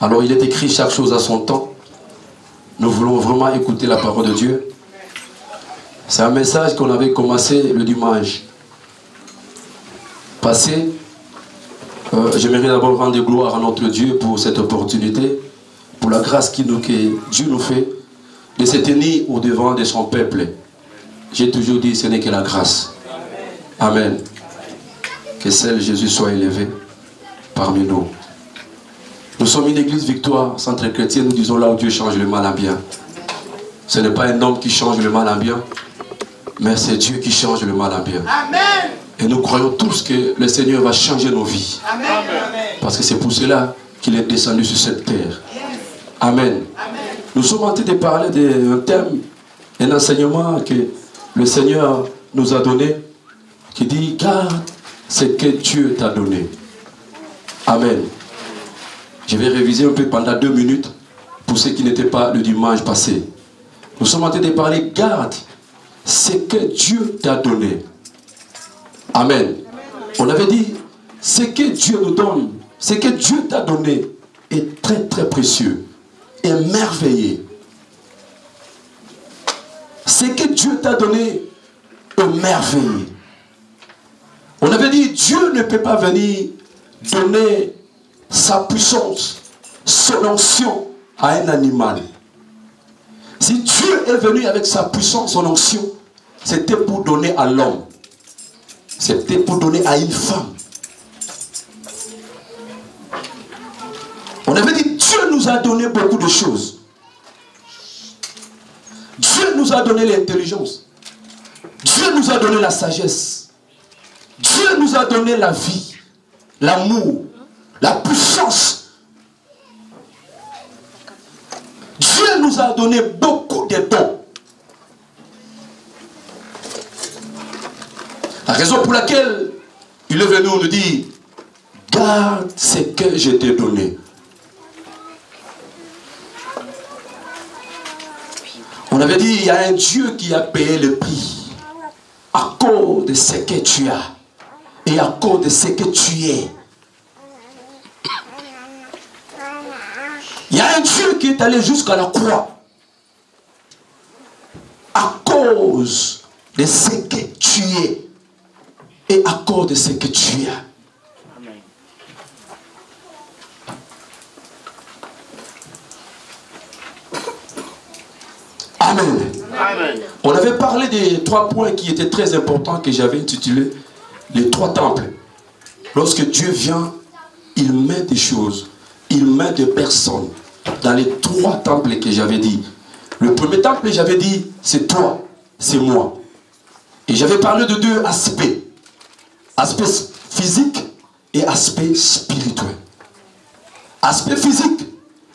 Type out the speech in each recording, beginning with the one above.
Alors il est écrit chaque chose à son temps. Nous voulons vraiment écouter la parole de Dieu. C'est un message qu'on avait commencé le dimanche passé. J'aimerais d'abord rendre gloire à notre Dieu pour cette opportunité, pour la grâce que Dieu nous fait de se tenir au devant de son peuple. J'ai toujours dit, ce n'est que la grâce. Amen. Que celle Jésus soit élevé parmi nous. Nous sommes une église victoire, centre chrétien, nous disons là où Dieu change le mal en bien. Ce n'est pas un homme qui change le mal en bien, mais c'est Dieu qui change le mal en bien. Amen. Et nous croyons tous que le Seigneur va changer nos vies. Amen. Parce que c'est pour cela qu'il est descendu sur cette terre. Amen. Amen. Nous sommes en train de parler d'un thème, un enseignement que le Seigneur nous a donné, qui dit, garde ce que Dieu t'a donné. Amen. Je vais réviser un peu pendant 2 minutes pour ceux qui n'étaient pas le dimanche passé. Nous sommes en train de parler, garde ce que Dieu t'a donné. Amen. On avait dit, ce que Dieu nous donne, ce que Dieu t'a donné est très très précieux et merveilleux. Ce que Dieu t'a donné est merveilleux. On avait dit, Dieu ne peut pas venir donner sa puissance, son onction à un animal. Si Dieu est venu avec sa puissance, son onction, c'était pour donner à l'homme. C'était pour donner à une femme. On avait dit, Dieu nous a donné beaucoup de choses. Dieu nous a donné l'intelligence. Dieu nous a donné la sagesse. Dieu nous a donné la vie, l'amour, la puissance. Dieu nous a donné beaucoup de dons. La raison pour laquelle il est venu nous dire, garde ce que je t'ai donné. On avait dit, il y a un Dieu qui a payé le prix à cause de ce que tu as et à cause de ce que tu es. Il y a un Dieu qui est allé jusqu'à la croix à cause de ce que tu es et à cause de ce que tu as. Amen. Amen. On avait parlé des 3 points qui étaient très importants que j'avais intitulé les 3 temples. Lorsque Dieu vient, il met des choses, il met des personnes dans les 3 temples que j'avais dit. Le premier temple, j'avais dit, c'est toi, c'est moi. Et j'avais parlé de 2 aspects. Aspect physique et aspect spirituel. Aspect physique,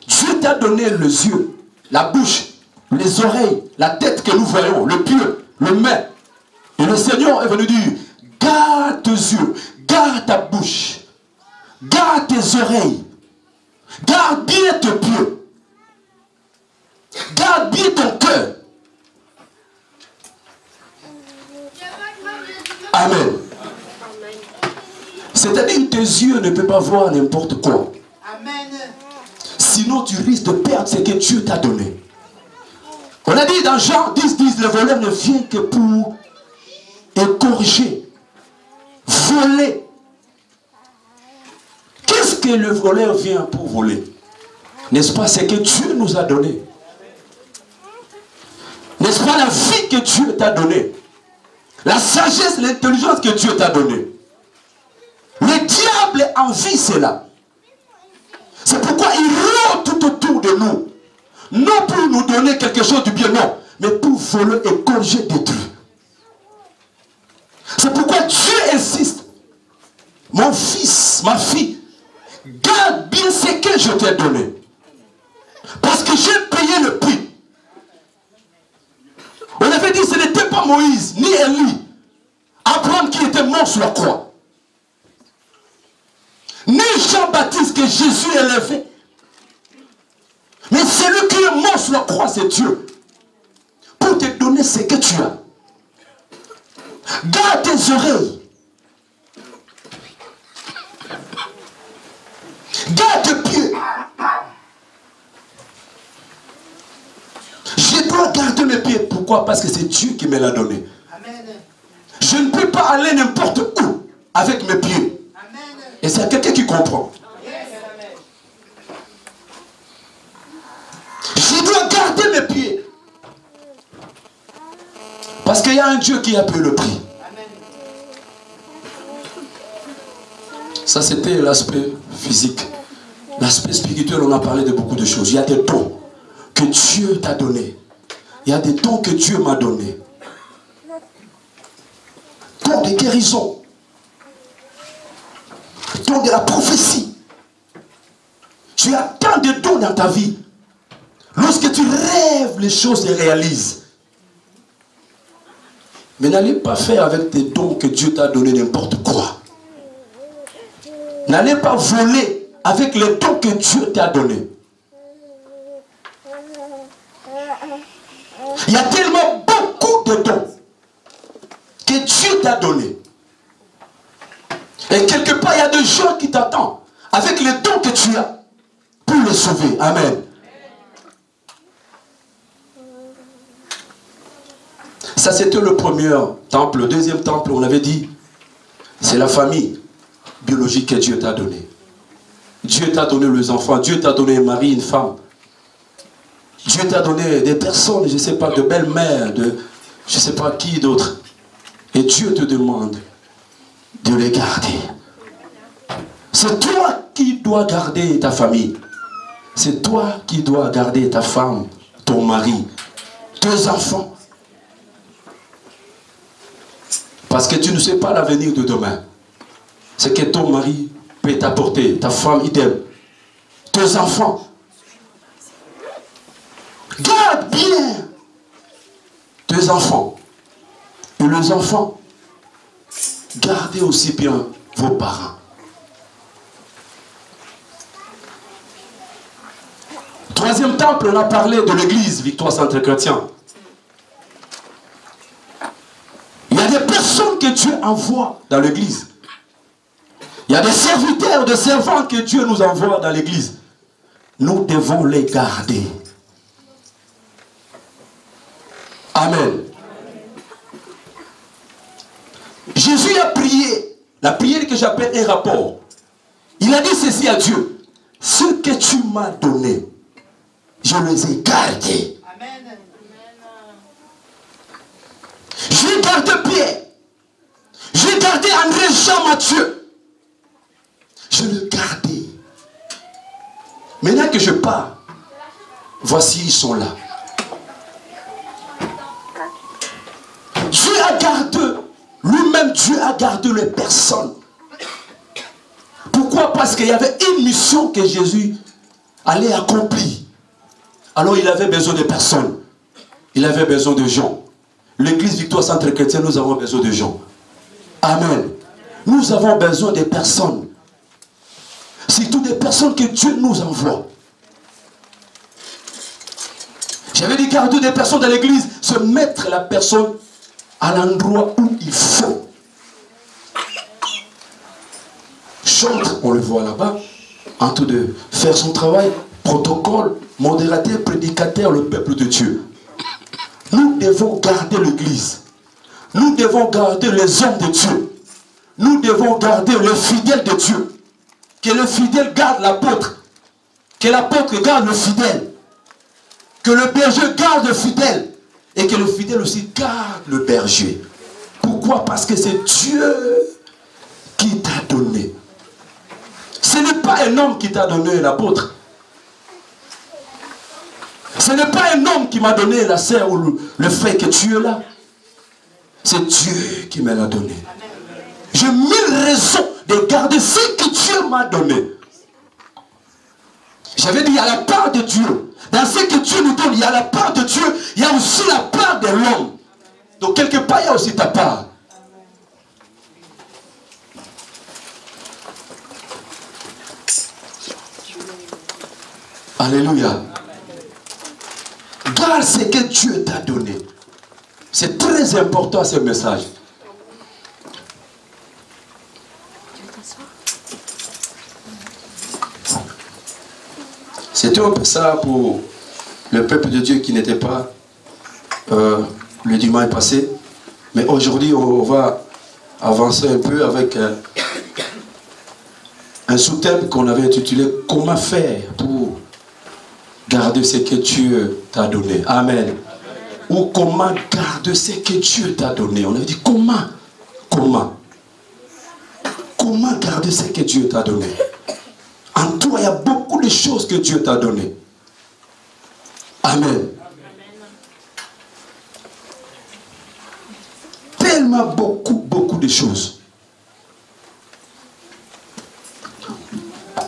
Dieu t'a donné les yeux, la bouche, les oreilles, la tête que nous voyons, le pied, le main. Et le Seigneur est venu dire, garde tes yeux, garde ta bouche, garde tes oreilles, garde bien tes pieds, garde bien ton cœur. Amen. C'est-à-dire que tes yeux ne peuvent pas voir n'importe quoi. Amen. Sinon tu risques de perdre ce que Dieu t'a donné. On a dit dans Jean 10, le voleur ne vient que pour corriger, voler. Qu'est-ce que le voleur vient pour voler? N'est-ce pas ce que Dieu nous a donné? N'est-ce pas la vie que Dieu t'a donnée? La sagesse, l'intelligence que Dieu t'a donnée. Le diable envie cela. C'est pourquoi il rôde tout autour de nous. Non pour nous donner quelque chose de bien, non. Mais pour voler et corriger, détruire. C'est pourquoi Dieu insiste. Mon fils, ma fille, garde bien ce que je t'ai donné. Parce que j'ai payé le prix. On avait dit que ce n'était pas Moïse, ni Élie, Abraham qui était mort sur la croix. Ni Jean-Baptiste que Jésus élevait. Mais celui qui est mort sur la croix, c'est Dieu. Pour te donner ce que tu as. Garde tes oreilles. Garde tes pieds. garder mes pieds. Pourquoi? Parce que c'est Dieu qui me l'a donné. Amen. Je ne peux pas aller n'importe où avec mes pieds. Amen. Et c'est quelqu'un qui comprend. Je dois garder mes pieds. Parce qu'il y a un Dieu qui a payé le prix. Ça, c'était l'aspect physique. L'aspect spirituel, on a parlé de beaucoup de choses. Il y a des dons que Dieu t'a donnés. Il y a des dons que Dieu m'a donnés. Dons de guérison. Dons de la prophétie. Tu as tant de dons dans ta vie. Lorsque tu rêves, les choses se réalisent. Mais n'allez pas faire avec tes dons que Dieu t'a donné n'importe quoi. N'allez pas voler avec les dons que Dieu t'a donnés. Il y a tellement beaucoup de dons que Dieu t'a donnés. Et quelque part, il y a des gens qui t'attendent avec les dons que tu as pour les sauver. Amen. Ça, c'était le premier temple. Le deuxième temple, on avait dit, c'est la famille biologique que Dieu t'a donné. Dieu t'a donné les enfants. Dieu t'a donné un mari, une femme. Dieu t'a donné des personnes, je ne sais pas, de belles-mères, de je ne sais pas qui d'autre. Et Dieu te demande de les garder. C'est toi qui dois garder ta famille. C'est toi qui dois garder ta femme, ton mari, tes enfants. Parce que tu ne sais pas l'avenir de demain. Ce que ton mari peut t'apporter, ta femme idem, tes enfants. Garde bien tes enfants. Et les enfants, gardez aussi bien vos parents. Troisième temple, on a parlé de l'église Victoire Centre Chrétien. Il y a des personnes que Dieu envoie dans l'église. Il y a des serviteurs, des servants que Dieu nous envoie dans l'église. Nous devons les garder. Amen. Jésus a prié, la prière que j'appelle un rapport. Il a dit ceci à Dieu. Ce que tu m'as donné, je les ai gardés. Amen. J'ai gardé Pierre. J'ai gardé André, Jean, Matthieu. Je le gardais. Maintenant que je pars, voici, ils sont là. Dieu a gardé, lui-même Dieu a gardé les personnes. Pourquoi? Parce qu'il y avait une mission que Jésus allait accomplir. Alors il avait besoin de personnes. Il avait besoin de gens. L'église Victoire Centre Chrétien, nous avons besoin de gens. Amen. Nous avons besoin de personnes. Surtout des personnes que Dieu nous envoie. J'avais dit garder des personnes dans l'église, se mettre la personne à l'endroit où il faut. Chante, on le voit là-bas, en train de faire son travail, protocole, modérateur, prédicateur, le peuple de Dieu. Nous devons garder l'église. Nous devons garder les hommes de Dieu. Nous devons garder les fidèles de Dieu. Que le fidèle garde l'apôtre. Que l'apôtre garde le fidèle. Que le berger garde le fidèle. Et que le fidèle aussi garde le berger. Pourquoi? Parce que c'est Dieu qui t'a donné. Ce n'est pas un homme qui t'a donné l'apôtre. Ce n'est pas un homme qui m'a donné la sœur ou le frère que tu es là. C'est Dieu qui me l'a donné. J'ai mille raisons de garder ce que Dieu m'a donné. J'avais dit, il y a la part de Dieu. Dans ce que Dieu nous donne, il y a la part de Dieu. Il y a aussi la part de l'homme. Donc quelque part, il y a aussi ta part. Alléluia. Garde ce que Dieu t'a donné. C'est très important ce message. C'était un peu ça pour le peuple de Dieu qui n'était pas le dimanche passé. Mais aujourd'hui, on va avancer un peu avec un sous-thème qu'on avait intitulé « Comment faire pour garder ce que Dieu t'a donné ?» Amen. Ou « Comment garder ce que Dieu t'a donné ?» On avait dit « Comment ?» Comment garder ce que Dieu t'a donné? En toi, il y a beaucoup de choses que Dieu t'a données. Amen. Tellement beaucoup de choses.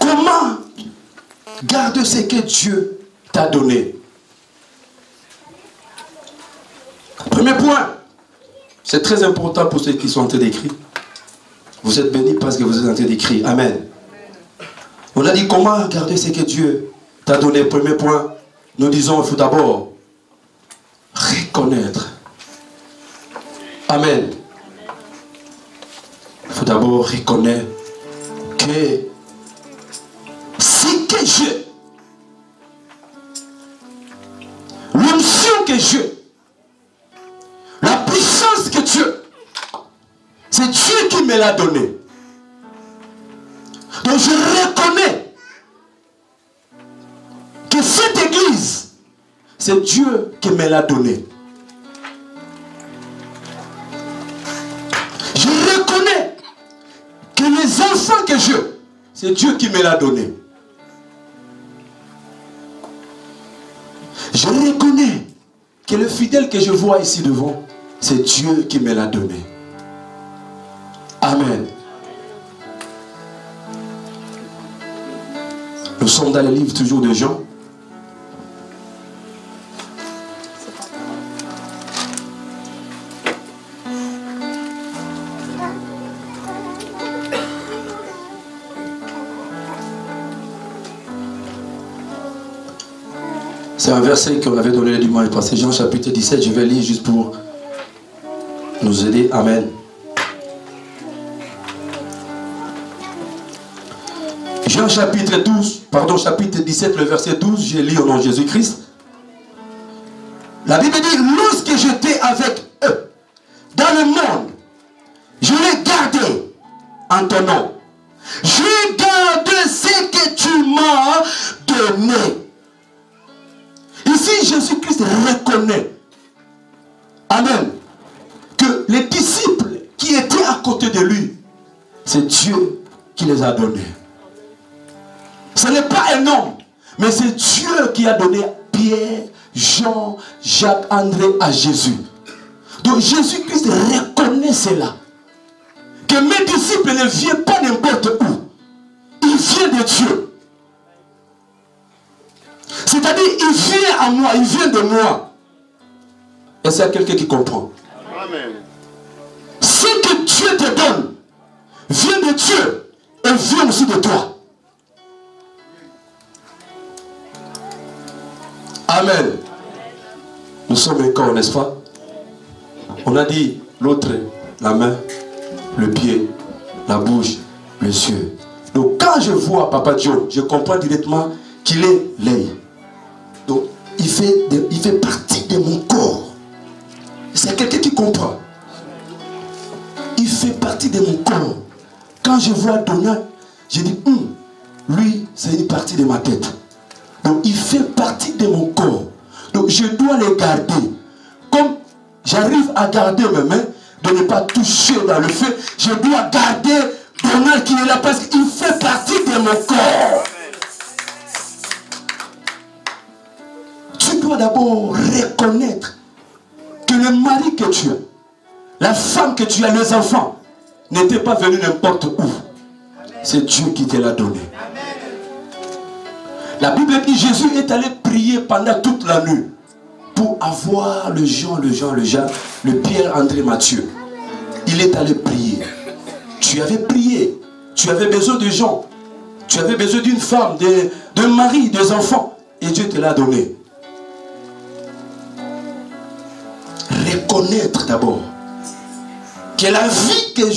Comment garder ce que Dieu t'a donné? Premier point, c'est très important pour ceux qui sont en train d'écrire. Vous êtes bénis parce que vous êtes en train d'écrire. Amen. On a dit comment garder ce que Dieu t'a donné. Premier point, nous disons il faut d'abord reconnaître. Amen. Il faut d'abord reconnaître que ce que Dieu, l'onction que Dieu, la puissance que Dieu, c'est Dieu qui me l'a donné. Donc je reconnais que cette église, c'est Dieu qui me l'a donné. Je reconnais que les enfants que j'ai, c'est Dieu qui me l'a donné. Je reconnais que le fidèle que je vois ici devant, c'est Dieu qui me l'a donné. Amen. Nous sommes dans le livre toujours de Jean. C'est un verset qu'on avait donné le dimanche passé, Jean chapitre 17, je vais lire juste pour nous aider. Amen. Jean chapitre 17, le verset 12, j'ai lu au nom de Jésus-Christ. La Bible dit, lorsque j'étais avec eux, dans le monde, je les gardais en ton nom. Je garde ce que tu m'as donné. Ici, Jésus-Christ reconnaît, amen, que les disciples qui étaient à côté de lui, c'est Dieu qui les a donnés. Ce n'est pas un homme, mais c'est Dieu qui a donné Pierre, Jean, Jacques, André à Jésus. Donc Jésus-Christ reconnaît cela. Que mes disciples ne viennent pas n'importe où. Ils viennent de Dieu. C'est-à-dire, ils viennent à moi, ils viennent de moi. Et c'est quelqu'un qui comprend. Amen. Ce que Dieu te donne vient de Dieu et vient aussi de toi. Amen. Nous sommes un corps, n'est-ce pas? On a dit l'autre, la main, le pied, la bouche, les yeux. Donc quand je vois Papa Dieu, je comprends directement qu'il est l'œil. Donc il fait partie de mon corps. C'est quelqu'un qui comprend. Il fait partie de mon corps. Quand je vois Donald, je dis, lui, c'est une partie de ma tête. Donc il fait partie de mon corps. Donc je dois les garder. Comme j'arrive à garder mes mains, de ne pas toucher dans le feu, je dois garder Donald qui est là parce qu'il fait partie de mon corps. Tu dois d'abord reconnaître que le mari que tu as, la femme que tu as, les enfants, n'étaient pas venus n'importe où. C'est Dieu qui te l'a donné. La Bible dit que Jésus est allé prier pendant toute la nuit pour avoir le Jean, le Pierre, André, Matthieu. Il est allé prier. Tu avais prié. Tu avais besoin de gens. Tu avais besoin d'une femme, d'un mari, des enfants. Et Dieu te l'a donné. Reconnaître d'abord que la vie que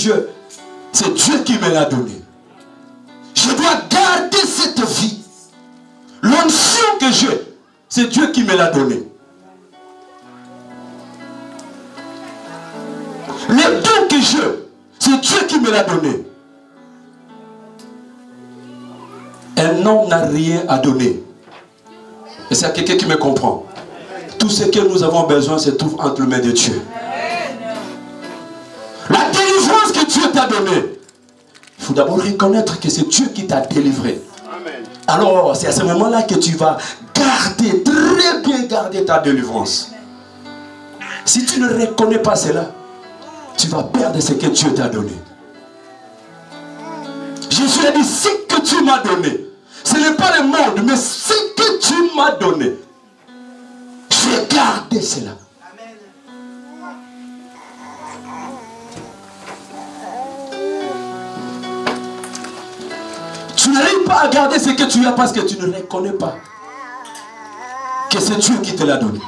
c'est Dieu qui me l'a donnée. Je dois garder cette vie. L'onction que j'ai, c'est Dieu qui me l'a donnée. Le don que j'ai, c'est Dieu qui me l'a donné. Un homme n'a rien à donner. Et c'est quelqu'un qui me comprend. Tout ce que nous avons besoin se trouve entre les mains de Dieu. La délivrance que Dieu t'a donnée, il faut d'abord reconnaître que c'est Dieu qui t'a délivré. Amen. Alors, c'est à ce moment-là que tu vas garder, très bien garder ta délivrance. Si tu ne reconnais pas cela, tu vas perdre ce que Dieu t'a donné. Jésus a dit, ce que tu m'as donné, ce n'est pas le monde, mais ce que tu m'as donné, je vais garder cela. Tu n'arrives pas à garder ce que tu as parce que tu ne reconnais pas que c'est Dieu qui te l'a donné.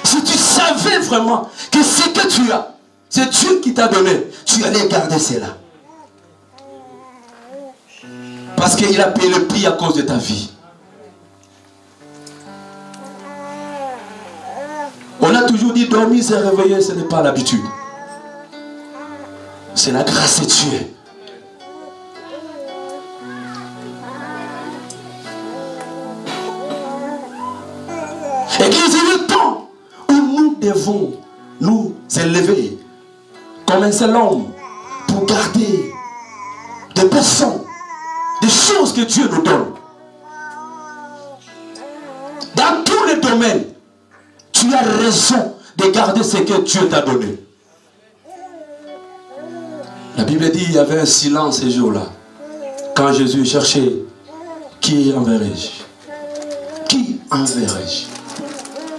Si tu savais vraiment que ce que tu as, c'est Dieu qui t'a donné, tu allais garder cela. Parce qu'il a payé le prix à cause de ta vie. On a toujours dit dormir, se réveiller, ce n'est pas l'habitude. C'est la grâce de Dieu. Et qu'il est le temps où nous devons nous élever comme un seul homme pour garder des personnes, des choses que Dieu nous donne. Dans tous les domaines, tu as raison de garder ce que Dieu t'a donné. La Bible dit qu'il y avait un silence ce jour-là. Quand Jésus cherchait, qui enverrai-je? Qui enverrai-je?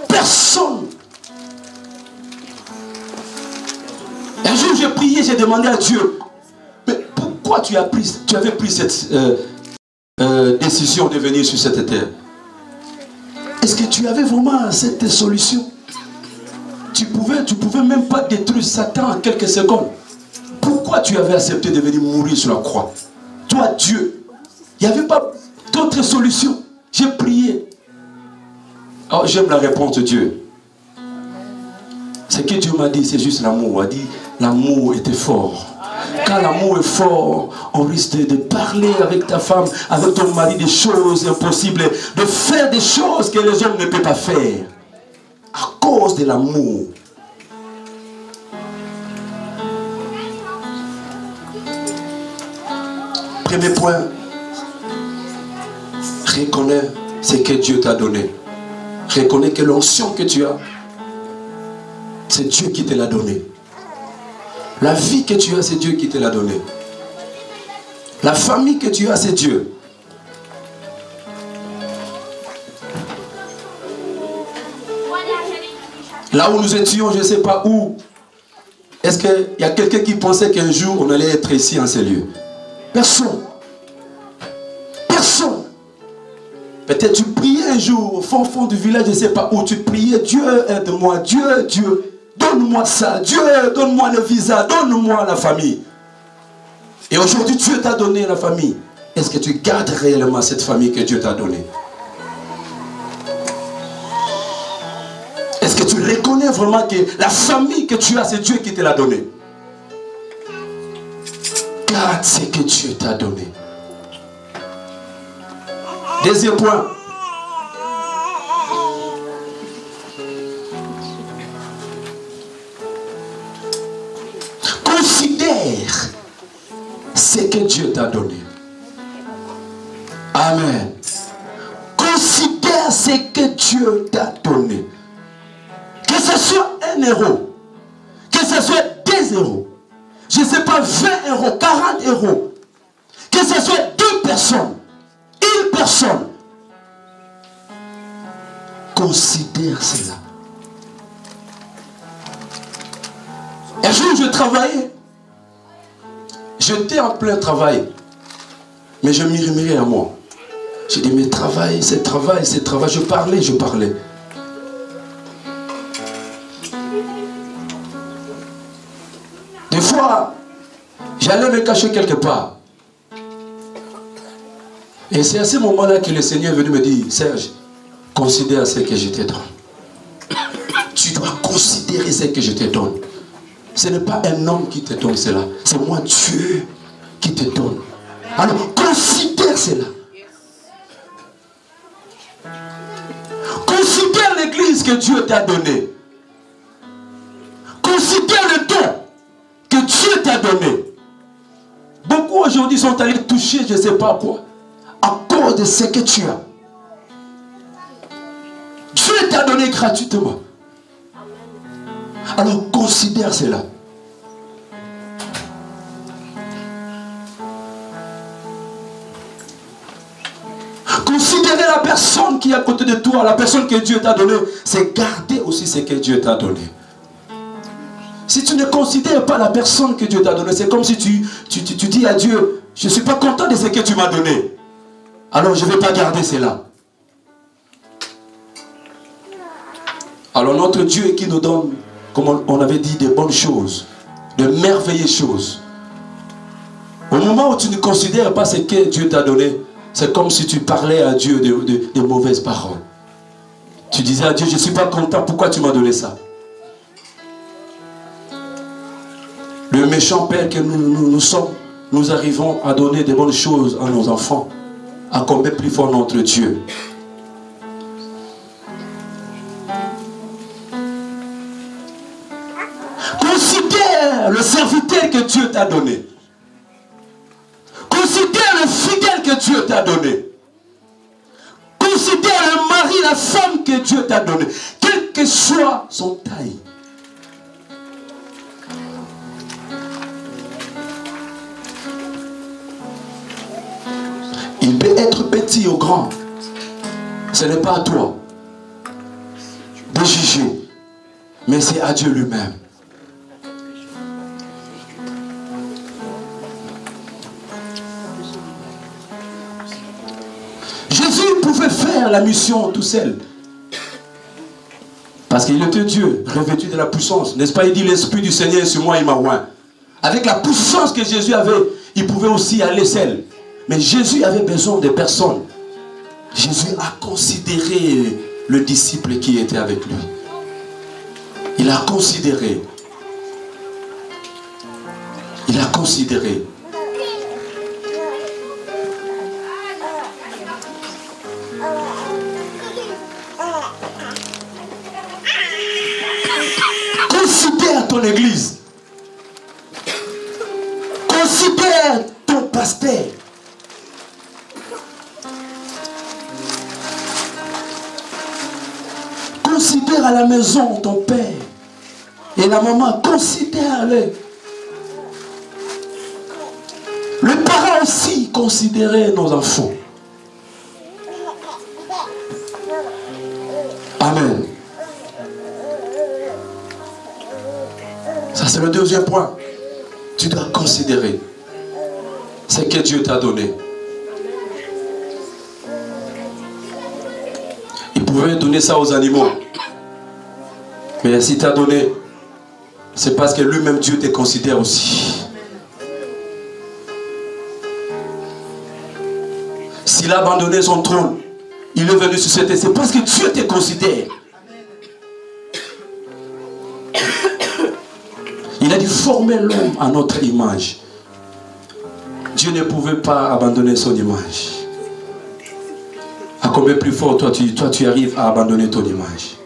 Personne. Un jour j'ai prié, j'ai demandé à Dieu, mais pourquoi tu avais pris cette décision de venir sur cette terre? Est-ce que tu avais vraiment cette solution? Tu pouvais même pas détruire Satan en quelques secondes. Pourquoi tu avais accepté de venir mourir sur la croix? Toi, Dieu, il n'y avait pas d'autre solution. J'ai prié. Oh, j'aime la réponse de Dieu. Ce que Dieu m'a dit, c'est juste l'amour. Il a dit, l'amour était fort. Quand l'amour est fort, on risque de parler avec ta femme, avec ton mari, des choses impossibles, de faire des choses que les hommes ne peuvent pas faire. À cause de l'amour. Premier point, reconnais ce que Dieu t'a donné. Reconnais que l'onction que tu as, c'est Dieu qui te l'a donné. La vie que tu as, c'est Dieu qui te l'a donné. La famille que tu as, c'est Dieu. Là où nous étions, je ne sais pas où. Est-ce qu'il y a quelqu'un qui pensait qu'un jour on allait être ici en ces lieux? Personne. Personne. Peut-être tu priais un jour au fond du village, je ne sais pas où. Tu priais, Dieu aide-moi, Dieu, Dieu. Donne-moi ça, Dieu, donne-moi le visa, donne-moi la famille. Et aujourd'hui, Dieu t'a donné la famille. Est-ce que tu gardes réellement cette famille que Dieu t'a donnée? Est-ce que tu reconnais vraiment que la famille que tu as, c'est Dieu qui te l'a donnée? Garde ce que Dieu t'a donné. Deuxième point. Considère ce que Dieu t'a donné. Amen. Considère ce que Dieu t'a donné. Que ce soit 1 euro, que ce soit 2 euros, je ne sais pas, 20 euros, 40 euros, que ce soit 2 personnes, 1 personne. Considère cela. Un jour, je travaillais. J'étais en plein travail. Mais je murmurais à moi. J'ai dit, mais travail, c'est travail, c'est travail. Je parlais. Des fois, j'allais me cacher quelque part. Et c'est à ce moment-là que le Seigneur est venu me dire, Serge, considère ce que je te donne. Tu dois considérer ce que je te donne. Ce n'est pas un homme qui te donne cela. C'est moi, Dieu, qui te donne. Alors, considère cela. Considère l'église que Dieu t'a donnée. Considère le don que Dieu t'a donné. Beaucoup aujourd'hui sont allés toucher je ne sais pas quoi. À cause de ce que tu as. Dieu t'a donné gratuitement. Alors considère cela. Considérer la personne qui est à côté de toi, la personne que Dieu t'a donnée, c'est garder aussi ce que Dieu t'a donné. Si tu ne considères pas la personne que Dieu t'a donnée, c'est comme si tu dis à Dieu, je ne suis pas content de ce que tu m'as donné. Alors je ne vais pas garder cela. Alors notre Dieu qui nous donne, comme on avait dit, des bonnes choses, de merveilleuses choses. Au moment où tu ne considères pas ce que Dieu t'a donné, c'est comme si tu parlais à Dieu de mauvaises paroles. Tu disais à Dieu, je ne suis pas content, pourquoi tu m'as donné ça? Le méchant père que nous sommes, nous arrivons à donner des bonnes choses à nos enfants, à combien plus fort notre Dieu. Considère le serviteur que Dieu t'a donné. Considère le fidèle que Dieu t'a donné. Considère le mari, la femme que Dieu t'a donné. Quelle que soit son taille. Il peut être petit ou grand. Ce n'est pas à toi de juger. Mais c'est à Dieu lui-même. Jésus pouvait faire la mission tout seul. Parce qu'il était Dieu, revêtu de la puissance. N'est-ce pas? Il dit, l'Esprit du Seigneur est sur moi, il m'a oint. Avec la puissance que Jésus avait, il pouvait aussi aller seul. Mais Jésus avait besoin de personnes. Jésus a considéré le disciple qui était avec lui. Il a considéré. Il a considéré. Considère ton église. Considère ton pasteur. Considère à la maison ton père et la maman, considère-les. Les parents aussi, considérez nos enfants. Amen. Ça c'est le deuxième point. Tu dois considérer ce que Dieu t'a donné. Il pouvait donner ça aux animaux. Mais si tu as donné, c'est parce que lui-même Dieu te considère aussi. S'il a abandonné son trône, il est venu sur cette terre, c'est parce que Dieu te considère. Il a dû former l'homme à notre image. Dieu ne pouvait pas abandonner son image. À combien plus fort toi tu arrives à abandonner ton image?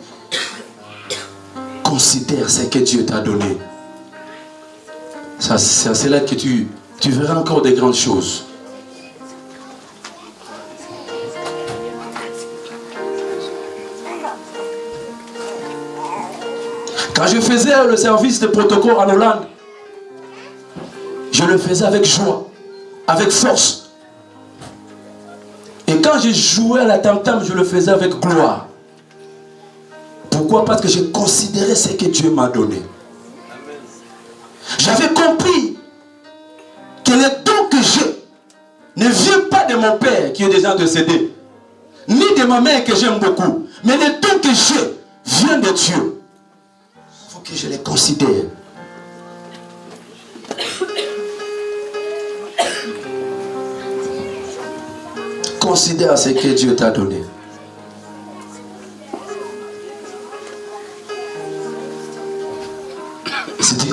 Considère ce que Dieu t'a donné. C'est là que tu verras encore des grandes choses. Quand je faisais le service de protocole en Hollande, je le faisais avec joie, avec force. Et quand je jouais à la tam-tam, je le faisais avec gloire. Pourquoi? Parce que je considérais ce que Dieu m'a donné. J'avais compris que les dons que j'ai ne viennent pas de mon père qui est déjà décédé, ni de ma mère que j'aime beaucoup, mais les dons que j'ai viennent de Dieu. Il faut que je les considère. Considère ce que Dieu t'a donné. Si tu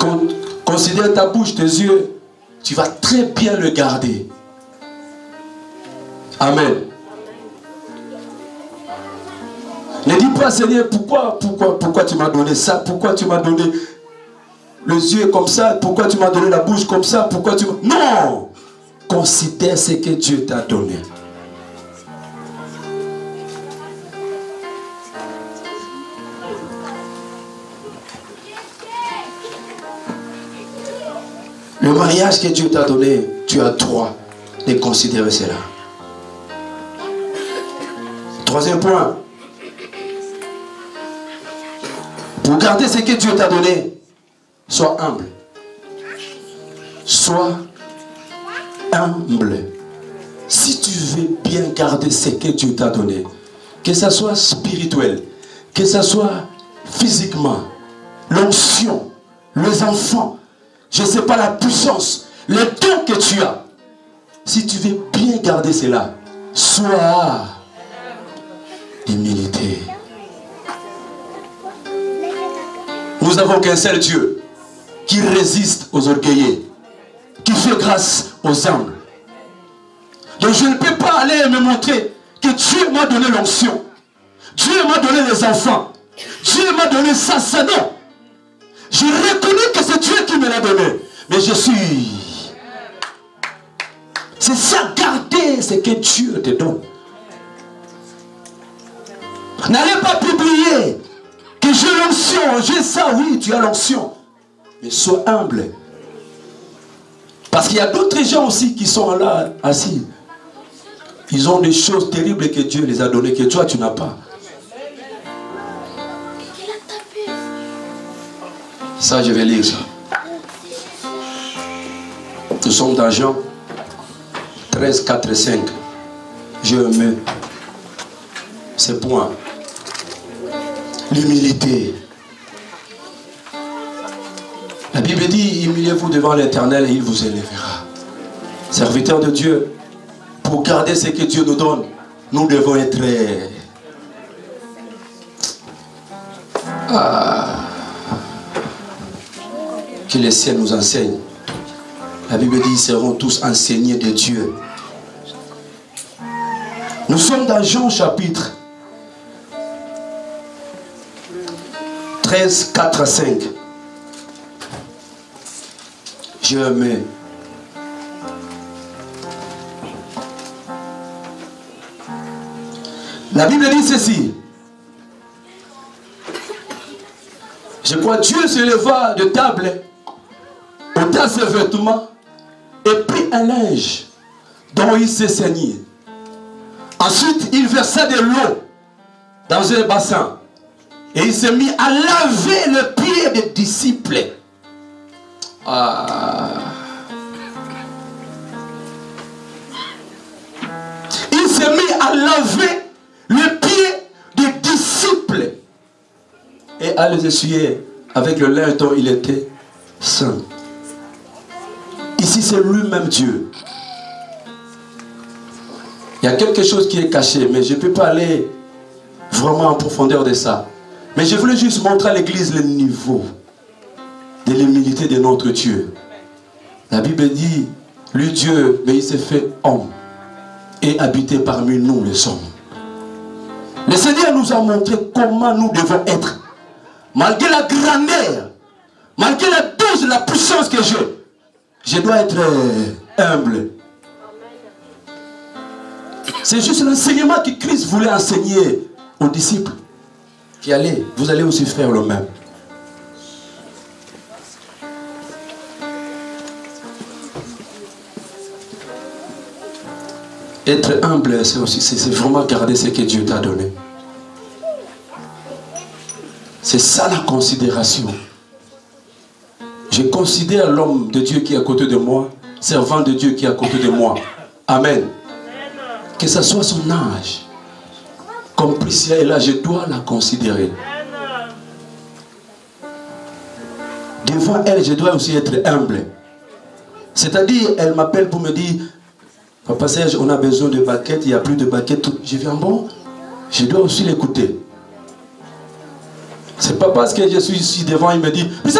considères ta bouche, tes yeux, tu vas très bien le garder. Amen. Ne dis pas, Seigneur, pourquoi tu m'as donné ça? Pourquoi tu m'as donné les yeux comme ça? Pourquoi tu m'as donné la bouche comme ça? Pourquoi tu m'as... Non! Considère ce que Dieu t'a donné. Le mariage que Dieu t'a donné, tu as droit de considérer cela. Troisième point. Pour garder ce que Dieu t'a donné, sois humble. Sois humble. Si tu veux bien garder ce que Dieu t'a donné, que ce soit spirituel, que ce soit physiquement, l'onction, les enfants, je ne sais pas la puissance, les dons que tu as. Si tu veux bien garder cela, sois d'humilité. Nous n'avons qu'un seul Dieu qui résiste aux orgueillés, qui fait grâce aux humbles. Donc je ne peux pas aller me montrer que Dieu m'a donné l'onction. Dieu m'a donné les enfants. Dieu m'a donné ça, ça non. Je reconnais que c'est Dieu qui me l'a donné. Mais je suis... C'est ça, garder ce que Dieu te donne. N'allez pas publier que j'ai l'onction, j'ai ça, oui, tu as l'onction. Mais sois humble. Parce qu'il y a d'autres gens aussi qui sont là, assis. Ils ont des choses terribles que Dieu les a données, que toi tu n'as pas. Ça, je vais lire ça. Nous sommes dans Jean 13, 4 et 5. Je mets ces points. L'humilité. La Bible dit, humiliez-vous devant l'Éternel et il vous élèvera. Serviteurs de Dieu, pour garder ce que Dieu nous donne, nous devons être... Que les ciels nous enseignent. La Bible dit, ils seront tous enseignés de Dieu. Nous sommes dans Jean chapitre 13, 4 à 5. Je mets. La Bible dit ceci. Je crois que Dieu se leva de table, ôta ses vêtements et prit un linge dont il s'est saigné. Ensuite, il versa de l'eau dans un bassin et il s'est mis à laver le pied des disciples. Il s'est mis à laver le pied des disciples et à les essuyer avec le linge dont il était saint. Ici, c'est lui-même Dieu. Il y a quelque chose qui est caché, mais je ne peux pas aller vraiment en profondeur de ça. Mais je voulais juste montrer à l'église le niveau de l'humilité de notre Dieu. La Bible dit, lui Dieu, mais il s'est fait homme et habité parmi nous les hommes. Le Seigneur nous a montré comment nous devons être. Malgré la grandeur, malgré la dose, la puissance que j'ai, je dois être humble. C'est juste l'enseignement que Christ voulait enseigner aux disciples. Qui allaient, vous allez aussi faire le même. Être humble, c'est vraiment garder ce que Dieu t'a donné. C'est ça la considération. Je considère l'homme de Dieu qui est à côté de moi, servant de Dieu qui est à côté de moi. Amen. Que ce soit son âge. Comme Priscilla est là, je dois la considérer. Devant elle, je dois aussi être humble. C'est-à-dire, elle m'appelle pour me dire, Papa Serge, on a besoin de baquettes, il n'y a plus de baquettes. Je viens, bon, je dois aussi l'écouter. C'est pas parce que je suis ici devant, il me dit, mais non,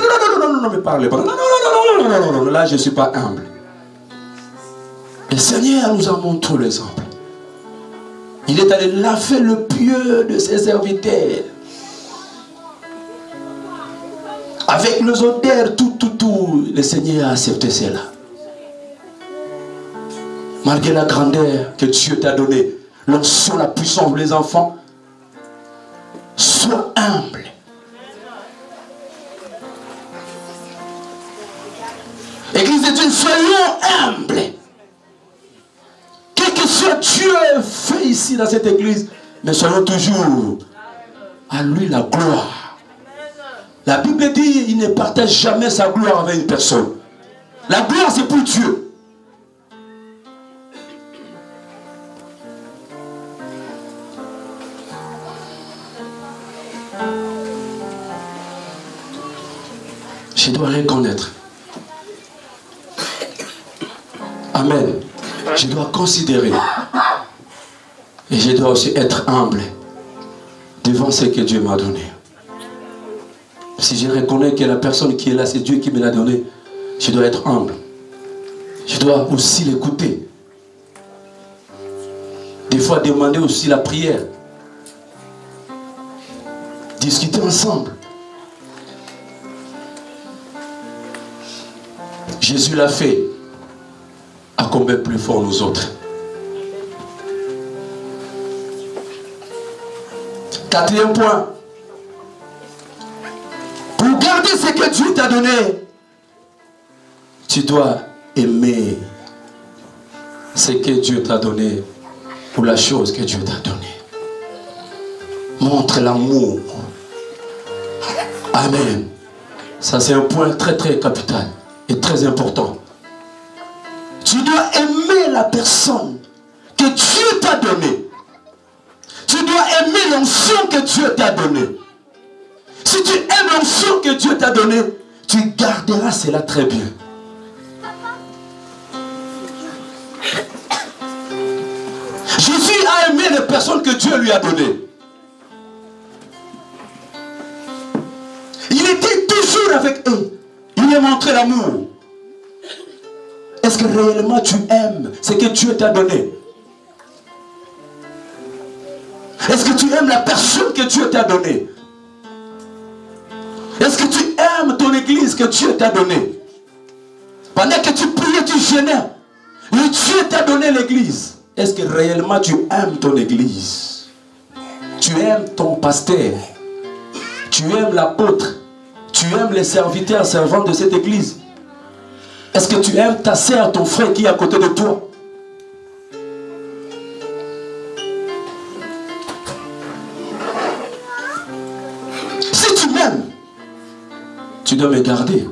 non, ne me parlez pas. Non, non, non, non, non, non, non, non, là je ne suis pas humble. Le Seigneur nous a montré l'exemple. Il est allé laver le pied de ses serviteurs. Avec les odeurs, tout, le Seigneur a accepté cela. Malgré la grandeur que Dieu t'a donnée, l'onction, la puissance pour les enfants, sois humble. Église de Dieu, soyons humbles. Quel que soit Dieu fait ici dans cette église, mais soyons toujours à lui la gloire. La Bible dit il ne partage jamais sa gloire avec une personne. La gloire c'est pour Dieu. Je dois reconnaître. Amen. Je dois considérer. Et je dois aussi être humble devant ce que Dieu m'a donné. Si je reconnais que la personne qui est là, c'est Dieu qui me l'a donné, je dois être humble. Je dois aussi l'écouter. Des fois, demander aussi la prière. Discuter ensemble. Jésus l'a fait. À combien plus fort nous autres. Quatrième point. Pour garder ce que Dieu t'a donné, tu dois aimer ce que Dieu t'a donné ou la chose que Dieu t'a donnée. Montre l'amour. Amen. Ça c'est un point très très capital et très important. Tu dois aimer la personne que Dieu t'a donnée. Tu dois aimer l'onction que Dieu t'a donnée. Si tu aimes l'onction que Dieu t'a donnée, tu garderas cela très bien. Jésus a aimé les personnes que Dieu lui a données. Il était toujours avec eux. Il lui a montré l'amour. Est-ce que réellement tu aimes ce que Dieu t'a donné? Est-ce que tu aimes la personne que Dieu t'a donnée? Est-ce que tu aimes ton église que Dieu t'a donnée? Pendant que tu priais, tu jeûnais, et Dieu t'a donné l'église. Est-ce que réellement tu aimes ton église? Tu aimes ton pasteur? Tu aimes l'apôtre? Tu aimes les serviteurs, servants de cette église? Est-ce que tu aimes ta sœur, ton frère qui est à côté de toi? Si tu m'aimes, tu dois me garder.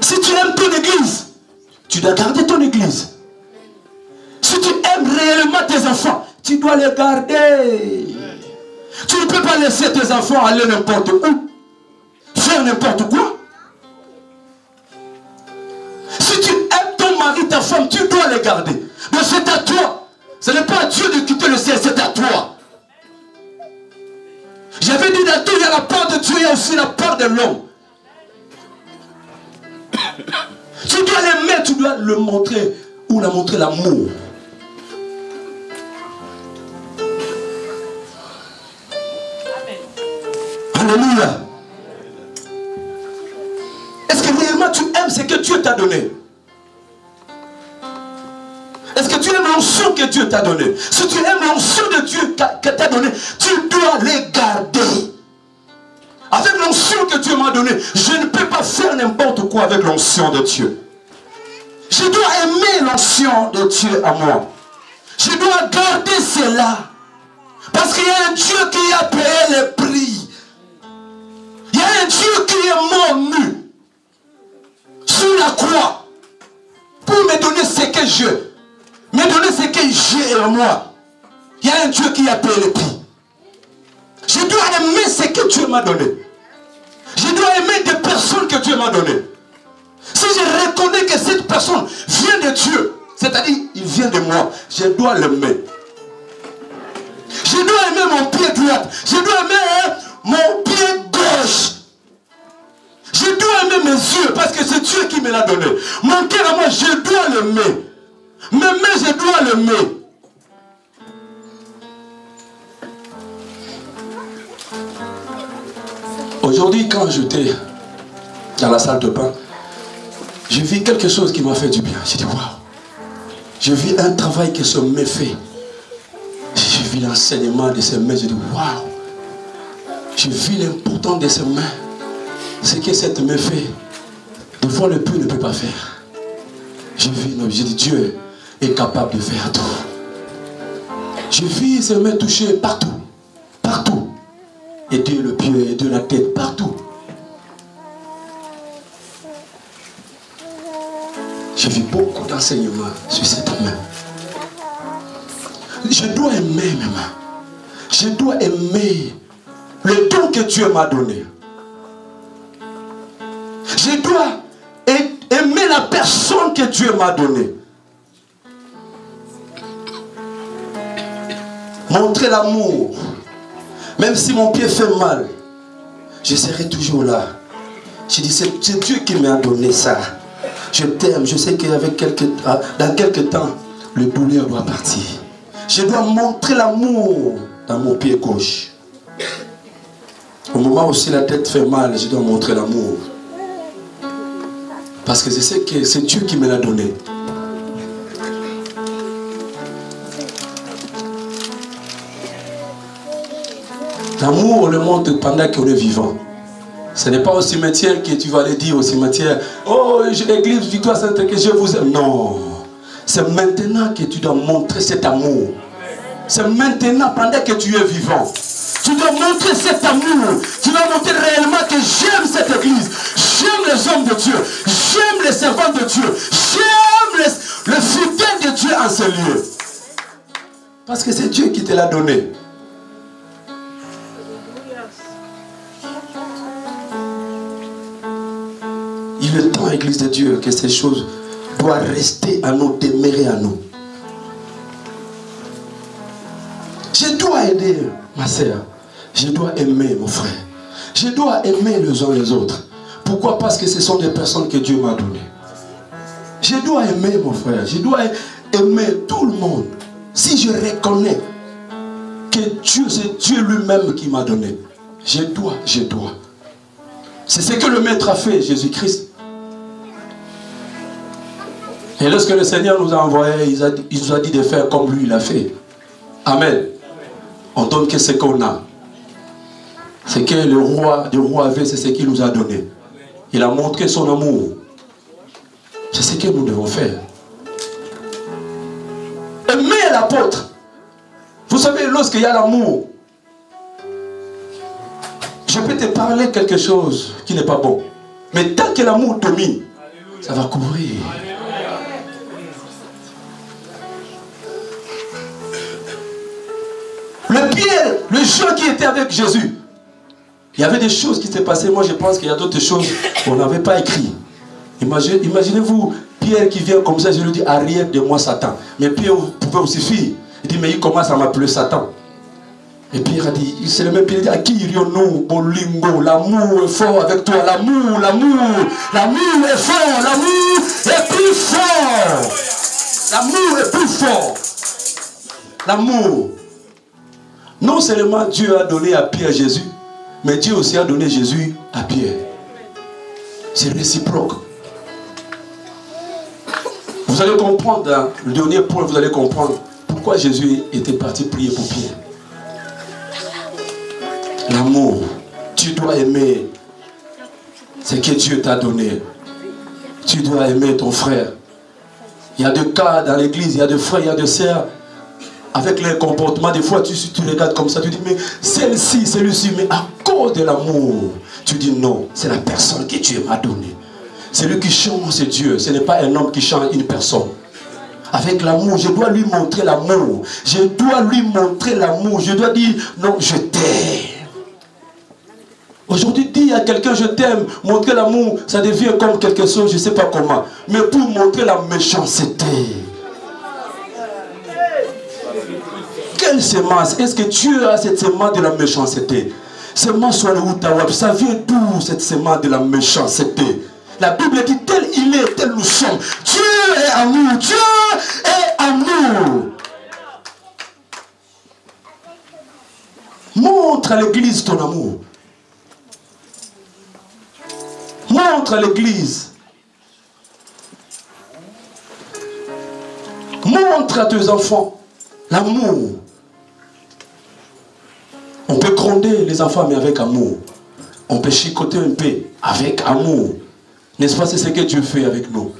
Si tu aimes ton église, tu dois garder ton église. Si tu aimes réellement tes enfants, tu dois les garder. Tu ne peux pas laisser tes enfants aller n'importe où, faire n'importe quoi. Si tu aimes ton mari, ta femme, tu dois les garder. Mais c'est à toi. Ce n'est pas à Dieu de quitter le ciel, c'est à toi. J'avais dit dans tout, il y a la part de Dieu, il y a aussi la part de l'homme. Tu dois l'aimer, tu dois le montrer, ou la montrer l'amour. Alléluia. Est-ce que réellement tu aimes ce que Dieu t'a donné? Est-ce que tu aimes l'onction que Dieu t'a donné? Si tu aimes l'onction de Dieu que t'a donné, tu dois les garder. Avec l'onction que Dieu m'a donnée, je ne peux pas faire n'importe quoi avec l'onction de Dieu. Je dois aimer l'onction de Dieu à moi. Je dois garder cela. Parce qu'il y a un Dieu qui a payé le prix. Il y a un Dieu qui est mort nu sur la croix pour me donner ce que je, me donner ce que j'ai en moi. Il y a un Dieu qui a payé le prix. Je dois aimer ce que Dieu m'a donné. Je dois aimer des personnes que Dieu m'a données. Si je reconnais que cette personne vient de Dieu, c'est-à-dire il vient de moi, je dois l'aimer. Je dois aimer mon pied droit. Je dois aimer mon pied gauche. mes yeux, parce que c'est Dieu qui me l'a donné. Mon cœur à moi, je dois l'aimer. Mes mains, je dois l'aimer. Aujourd'hui, quand j'étais dans la salle de bain, j'ai vu quelque chose qui m'a fait du bien. J'ai dit, waouh. J'ai vu un travail qui se m'est fait. J'ai vu l'enseignement de ces mains. J'ai dit, waouh. J'ai vu l'importance de ces mains. Ce que cette main fait, des fois le peu ne peut pas faire. J'ai dit, Dieu est capable de faire tout. J'ai vu ces mains toucher partout. Partout. Aider le pied, aider la tête, partout. J'ai vu beaucoup d'enseignements sur cette main. Je dois aimer mes mains. Je dois aimer le don que Dieu m'a donné. Je dois aimer la personne que Dieu m'a donnée. Montrer l'amour. Même si mon pied fait mal, je serai toujours là. Je dis, c'est Dieu qui m'a donné ça. Je t'aime, je sais qu'avec dans quelques temps, le douleur doit partir. Je dois montrer l'amour dans mon pied gauche. Au moment où si la tête fait mal, je dois montrer l'amour. Parce que je sais que c'est Dieu qui me l'a donné. L'amour, on le montre pendant qu'on est vivant. Ce n'est pas au cimetière que tu vas aller dire au cimetière, oh, l'église Victoire Sainte, que je vous aime. Non. C'est maintenant que tu dois montrer cet amour. C'est maintenant, pendant que tu es vivant. Tu dois montrer cet amour. Tu dois montrer réellement que j'aime cette église. J'aime les hommes de Dieu. J'aime les servants de Dieu. J'aime le fidèle de Dieu en ce lieu. Parce que c'est Dieu qui te l'a donné. Il est temps, Église de Dieu, que ces choses doivent rester à nous, demeurer à nous. Je dois aider ma sœur. Je dois aimer mon frère. Je dois aimer les uns les autres. Pourquoi? Parce que ce sont des personnes que Dieu m'a données. Je dois aimer mon frère. Je dois aimer tout le monde. Si je reconnais que Dieu, c'est Dieu lui-même qui m'a donné. Je dois. C'est ce que le Maître a fait, Jésus-Christ. Et lorsque le Seigneur nous a envoyés, il nous a dit de faire comme lui, il a fait. Amen. On donne que ce qu'on a. Ce que le roi avait, c'est ce qu'il nous a donné. Il a montré son amour. C'est ce que nous devons faire. Aimer l'apôtre. Vous savez, lorsqu'il y a l'amour, je peux te parler quelque chose qui n'est pas bon. Mais tant que l'amour domine, ça va couvrir. Le Pierre, le Jean qui était avec Jésus, il y avait des choses qui s'est passées. Moi, je pense qu'il y a d'autres choses qu'on n'avait pas écrites. Imaginez-vous, Pierre qui vient comme ça, je lui dis, arrière de moi, Satan. Mais Pierre pouvait aussi fuir. Il dit, mais il commence à m'appeler Satan. Et Pierre a dit, c'est le même Pierre, il dit, à qui irions-nous, Bolingo, l'amour est fort avec toi, l'amour est fort, l'amour est plus fort. L'amour est plus fort. L'amour. Non seulement Dieu a donné à Pierre Jésus, mais Dieu aussi a donné Jésus à Pierre. C'est réciproque. Vous allez comprendre, hein, le dernier point, vous allez comprendre pourquoi Jésus était parti prier pour Pierre. L'amour. Tu dois aimer ce que Dieu t'a donné. Tu dois aimer ton frère. Il y a des cas dans l'église, il y a des frères, il y a des sœurs. Avec les comportements, des fois tu regardes comme ça, tu dis mais celle-ci, celui-ci, mais à cause de l'amour, tu dis non, c'est la personne que Dieu m'a donnée. Celui qui change, c'est Dieu, ce n'est pas un homme qui change une personne. Avec l'amour, je dois lui montrer l'amour. Je dois lui montrer l'amour. Je dois dire non, je t'aime. Aujourd'hui, dire à quelqu'un je t'aime, montrer l'amour, ça devient comme quelque chose, je ne sais pas comment. Mais pour montrer la méchanceté. Quelle semence? Est-ce que Dieu a cette semence de la méchanceté? Semence soit le Outaouab, ça vient d'où cette semence de la méchanceté? La Bible dit tel il est, tel nous sommes. Dieu est amour. Dieu est amour. Montre à l'église ton amour. Montre à l'église. Montre à tes enfants l'amour. On peut gronder les enfants, mais avec amour. On peut chicoter un peu avec amour. N'est-ce pas, c'est ce que Dieu fait avec nous.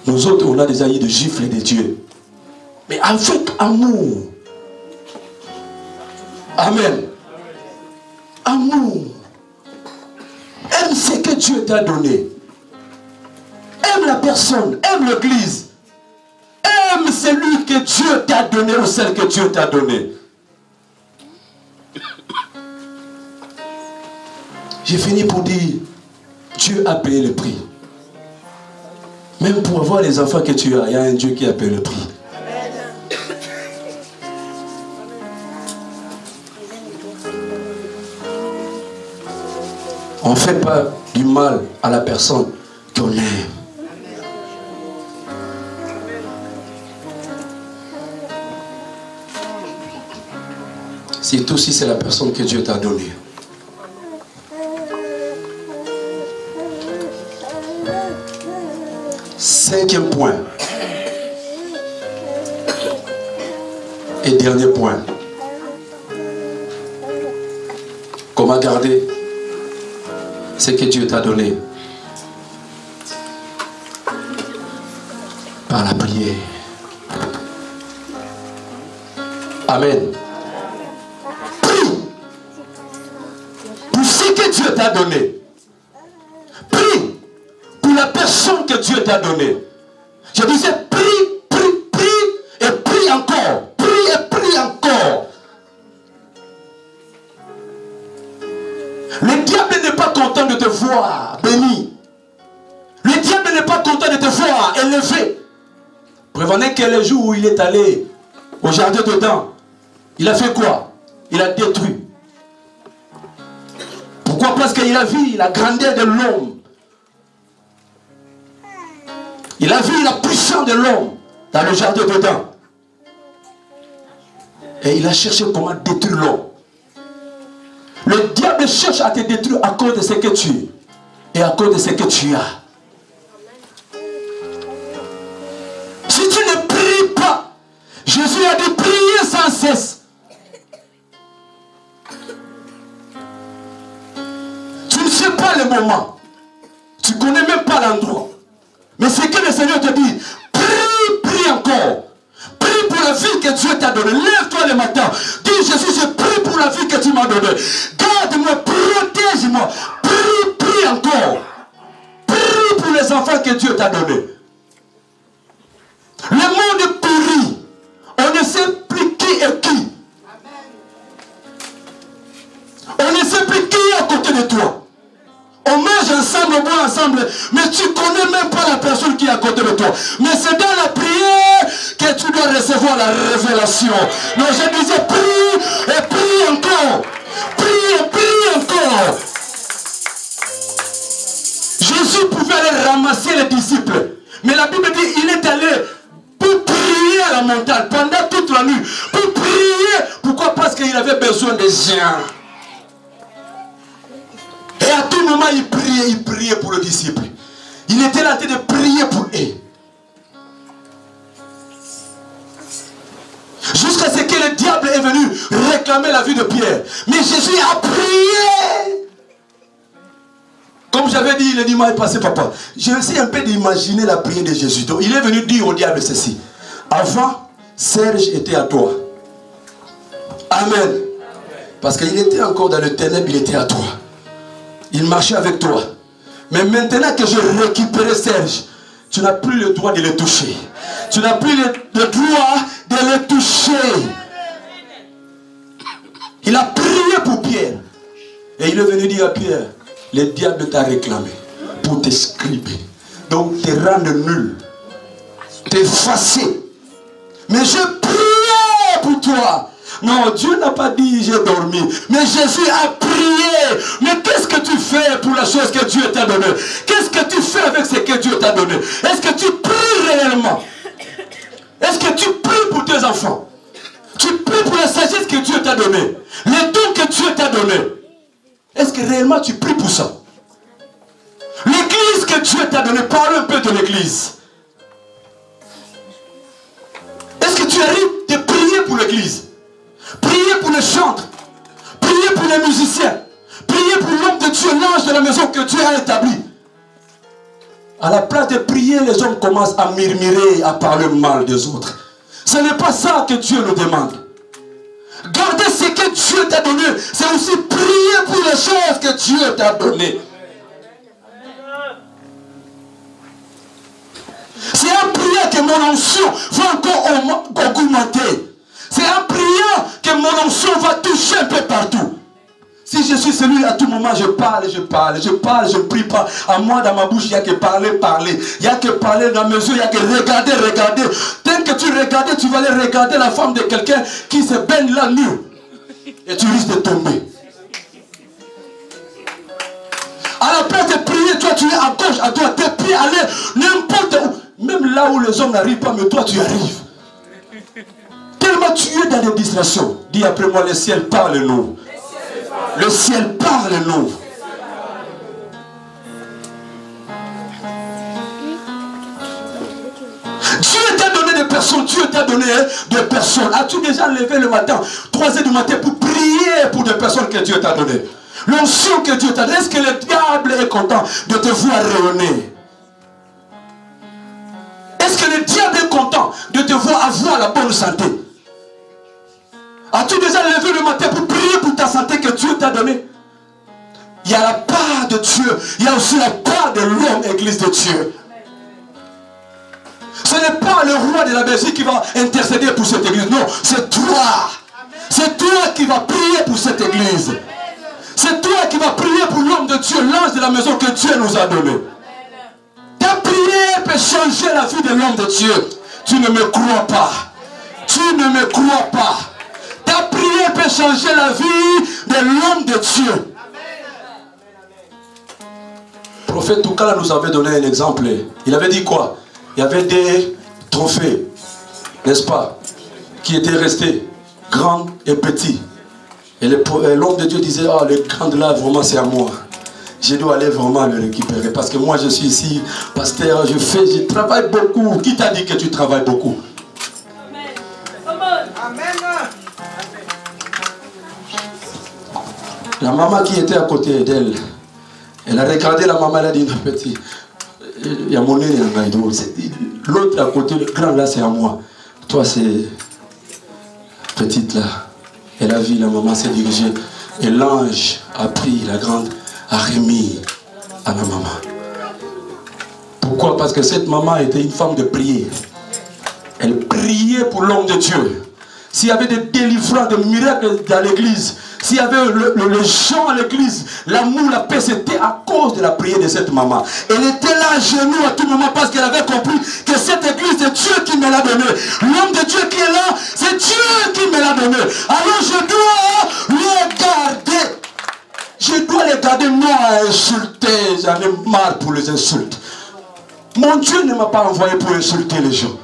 Nous autres, on a des aïeux de gifles de Dieu. Mais avec amour. Amen. Amour. Aime ce que Dieu t'a donné. Aime la personne, aime l'église. Aime celui que Dieu t'a donné ou celle que Dieu t'a donné. J'ai fini pour dire, Dieu a payé le prix. Même pour avoir les enfants que tu as, il y a un Dieu qui a payé le prix. On ne fait pas du mal à la personne qu'on aime. Surtout si c'est la personne que Dieu t'a donnée. Cinquième point. Et dernier point. Comment garder ce que Dieu t'a donné? Par la prière. Amen. Prie pour ce que Dieu t'a donné. Prie pour la personne que Dieu t'a donnée. Je disais prie, prie, prie et prie encore. Prie et prie encore. Le diable n'est pas content de te voir béni. Le diable n'est pas content de te voir élevé. Prévenez que le jour où il est allé au jardin dedans, il a fait quoi? Il a détruit. Pourquoi? Parce qu'il a vu la grandeur de l'homme. Il a vu la puissance de l'homme dans le jardin dedans. Et il a cherché comment détruire l'homme. Le diable cherche à te détruire à cause de ce que tu es et à cause de ce que tu as. Si tu ne pries pas, Jésus a dit prier sans cesse. Tu ne sais pas le moment. Tu ne connais même pas l'endroit. Mais c'est que le Seigneur te dit, prie, prie encore. Prie pour la vie que Dieu t'a donnée. Lève-toi le matin. Dis Jésus, je prie pour la vie que tu m'as donnée. Garde-moi, protège-moi. Prie, prie encore. Prie pour les enfants que Dieu t'a donnés. Le monde pourrit. On ne sait plus qui est qui. On ne sait plus qui est à côté de toi. On mange ensemble, on boit ensemble, mais tu ne connais même pas la personne qui est à côté de toi. Mais c'est dans la prière que tu dois recevoir la révélation. Donc je disais, prie et prie encore. Prie et prie encore. Jésus pouvait aller ramasser les disciples. Mais la Bible dit, il est allé pour prier à la montagne pendant toute la nuit. Pour prier. Pourquoi? Parce qu'il avait besoin des gens. Et à tout moment, il priait pour le disciple. Il était en train de prier pour eux. Jusqu'à ce que le diable est venu réclamer la vie de Pierre. Mais Jésus a prié. Comme j'avais dit le dimanche passé, papa, j'ai essayé un peu d'imaginer la prière de Jésus. Donc, il est venu dire au diable ceci. Avant, Serge était à toi. Amen. Parce qu'il était encore dans le ténèbre, il était à toi. Il marchait avec toi. Mais maintenant que je récupère Serge, tu n'as plus le droit de le toucher. Tu n'as plus le droit de le toucher. Il a prié pour Pierre. Et il est venu dire à Pierre, le diable t'a réclamé pour t'escriber. Donc te rendre nul. T'effacer. Mais je priais pour toi. Non, Dieu n'a pas dit j'ai dormi. Mais Jésus a prié. Mais qu'est-ce que tu fais pour la chose que Dieu t'a donnée? Qu'est-ce que tu fais avec ce que Dieu t'a donné? Est-ce que tu pries réellement? Est-ce que tu pries pour tes enfants? Tu pries pour la sagesse que Dieu t'a donnée? Les dons que Dieu t'a donnés? Est-ce que réellement tu pries pour ça? L'église que Dieu t'a donnée, parle un peu de l'église. Est-ce que tu arrives de prier pour l'église? Prier pour les chantres, prier pour les musiciens, prier pour l'homme de Dieu, l'ange de la maison que Dieu a établi. À la place de prier, les hommes commencent à murmurer, à parler mal des autres. Ce n'est pas ça que Dieu nous demande. Garder ce que Dieu t'a donné, c'est aussi prier pour les choses que Dieu t'a données. C'est en priant que mon onction va encore augmenter. C'est en priant que mon onction va toucher un peu partout. Si je suis celui à tout moment, je parle, je ne prie pas. À moi, dans ma bouche, il n'y a que parler. Il n'y a que parler dans mes yeux, il n'y a que regarder. Dès que tu regardes, tu vas aller regarder la femme de quelqu'un qui se baigne la nuit. Et tu risques de tomber. À la place de prier, toi tu es à gauche, à droite, tes pieds aller n'importe où. Même là où les hommes n'arrivent pas, mais toi tu arrives. Tellement tu es dans des distractions. Dis après moi, le ciel parle-nous. Le ciel parle-nous. Dieu t'a donné des personnes. Dieu t'a donné des personnes. As-tu déjà levé le matin, 3 heures du matin, pour prier pour des personnes que Dieu t'a données? L'onction que Dieu t'a donné. Est-ce que le diable est content de te voir rayonner? Est-ce que le diable est content de te voir avoir la bonne santé? As-tu déjà levé le matin pour prier pour ta santé que Dieu t'a donnée? Il y a la part de Dieu. Il y a aussi la part de l'homme, église de Dieu. Ce n'est pas le roi de la Belgique qui va intercéder pour cette église. Non, c'est toi. C'est toi qui vas prier pour cette église. C'est toi qui vas prier pour l'homme de Dieu, l'ange de la maison que Dieu nous a donné. Ta prière peut changer la vie de l'homme de Dieu. Tu ne me crois pas. Tu ne me crois pas. Ta prière peut changer la vie de l'homme de Dieu. Le prophète Toukala nous avait donné un exemple. Il avait dit quoi? Il y avait des trophées, n'est-ce pas, qui étaient restés, grands et petits. Et l'homme de Dieu disait, ah, le grand là, vraiment c'est à moi. Je dois aller vraiment le récupérer. Parce que moi je suis ici, pasteur, je travaille beaucoup. Qui t'a dit que tu travailles beaucoup? Amen. La maman qui était à côté d'elle, elle a regardé la maman, elle a dit, non, petit, il y a mon nez, l'autre à côté, le grand là, c'est à moi. Toi, c'est petite là. Elle a vu, la maman s'est dirigée. Et l'ange a pris la grande, a remis à la maman. Pourquoi? Parce que cette maman était une femme de prière. Elle priait pour l'homme de Dieu. S'il y avait des délivrances, des miracles dans l'église, s'il y avait le chant à l'église, l'amour, la paix, c'était à cause de la prière de cette maman. Elle était là à genoux à tout moment parce qu'elle avait compris que cette église, c'est Dieu qui me l'a donnée. L'homme de Dieu qui est là, c'est Dieu qui me l'a donnée. Alors je dois le garder. Je dois les garder, non à insulter. J'en ai marre pour les insultes. Mon Dieu ne m'a pas envoyé pour insulter les gens.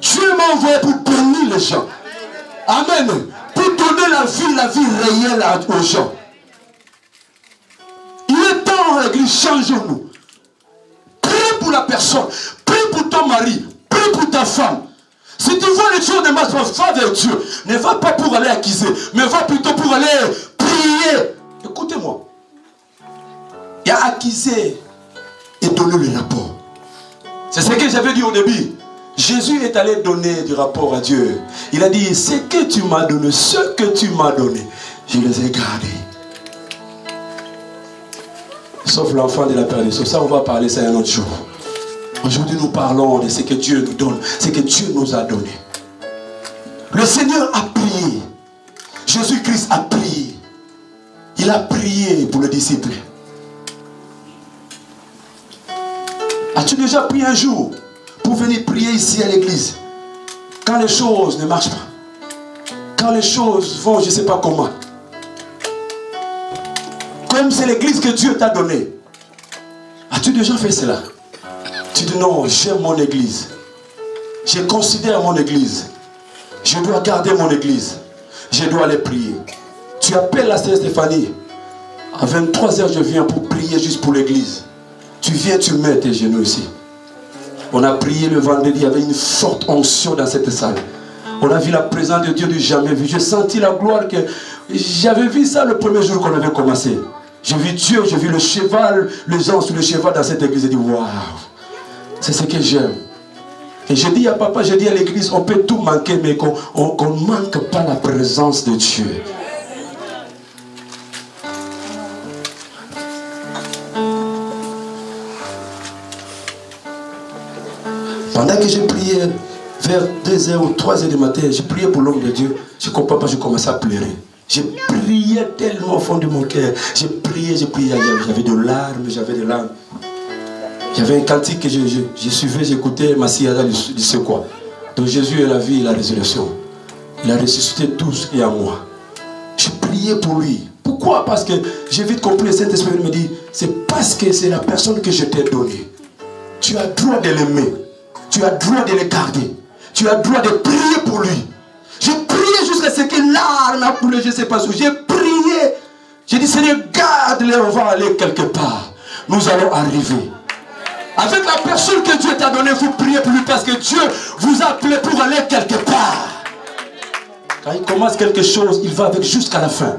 Dieu m'a envoyé pour bénir les gens. Amen. Pour donner la vie réelle aux gens. Il est temps, l'église, changeons-nous. Prie pour la personne. Prie pour ton mari. Prie pour ta femme. Si tu vois les choses ne marchent pas, va vers Dieu. Ne va pas pour aller accuser, mais va plutôt pour aller prier. Écoutez-moi. Il y a accuser et donner le rapport. C'est ce que j'avais dit au début. Jésus est allé donner du rapport à Dieu. Il a dit, ce que tu m'as donné, je les ai gardés. Sauf l'enfant de la perdition. Ça, on va parler ça un autre jour. Aujourd'hui, nous parlons de ce que Dieu nous donne, ce que Dieu nous a donné. Le Seigneur a prié. Jésus-Christ a prié. Il a prié pour les disciples. As-tu déjà prié un jour pour venir prier ici à l'église? Quand les choses ne marchent pas, quand les choses vont, je ne sais pas comment. Comme c'est l'église que Dieu t'a donnée. As-tu déjà fait cela? Tu dis non, j'aime mon église. Je considère mon église. Je dois garder mon église. Je dois aller prier. Tu appelles la sœur Stéphanie. À 23h, je viens pour prier juste pour l'église. Tu viens, tu mets tes genoux ici. On a prié le vendredi, il y avait une forte onction dans cette salle. On a vu la présence de Dieu du jamais vu. J'ai senti la gloire que... J'avais vu ça le premier jour qu'on avait commencé. J'ai vu Dieu, j'ai vu le cheval, les gens sur le cheval dans cette église. J'ai dit, waouh, c'est ce que j'aime. Et j'ai dit à papa, j'ai dit à l'église, on peut tout manquer, mais qu'on ne manque pas la présence de Dieu. Pendant que j'ai prié, vers 2h ou 3h du matin, j'ai prié pour l'homme de Dieu. Je ne comprends pas, je commençais à pleurer. J'ai prié tellement au fond de mon cœur. J'ai prié. J'avais de larmes, J'avais un cantique que je suivais, j'écoutais, Massiada du Secoua. Donc Jésus est la vie et la résurrection. Il a ressuscité tout ce qui est en moi. J'ai prié pour lui. Pourquoi? Parce que j'ai vite compris, le Saint-Esprit me dit, c'est parce que c'est la personne que je t'ai donnée. Tu as droit de l'aimer. Tu as droit de le garder. Tu as droit de prier pour lui. J'ai prié jusqu'à ce que l'arme a coulé, je ne sais pas où. J'ai prié. J'ai dit, Seigneur, garde-les, on va aller quelque part. Nous allons arriver. Avec la personne que Dieu t'a donnée, vous priez pour lui parce que Dieu vous a appelé pour aller quelque part. Quand il commence quelque chose, il va avec jusqu'à la fin.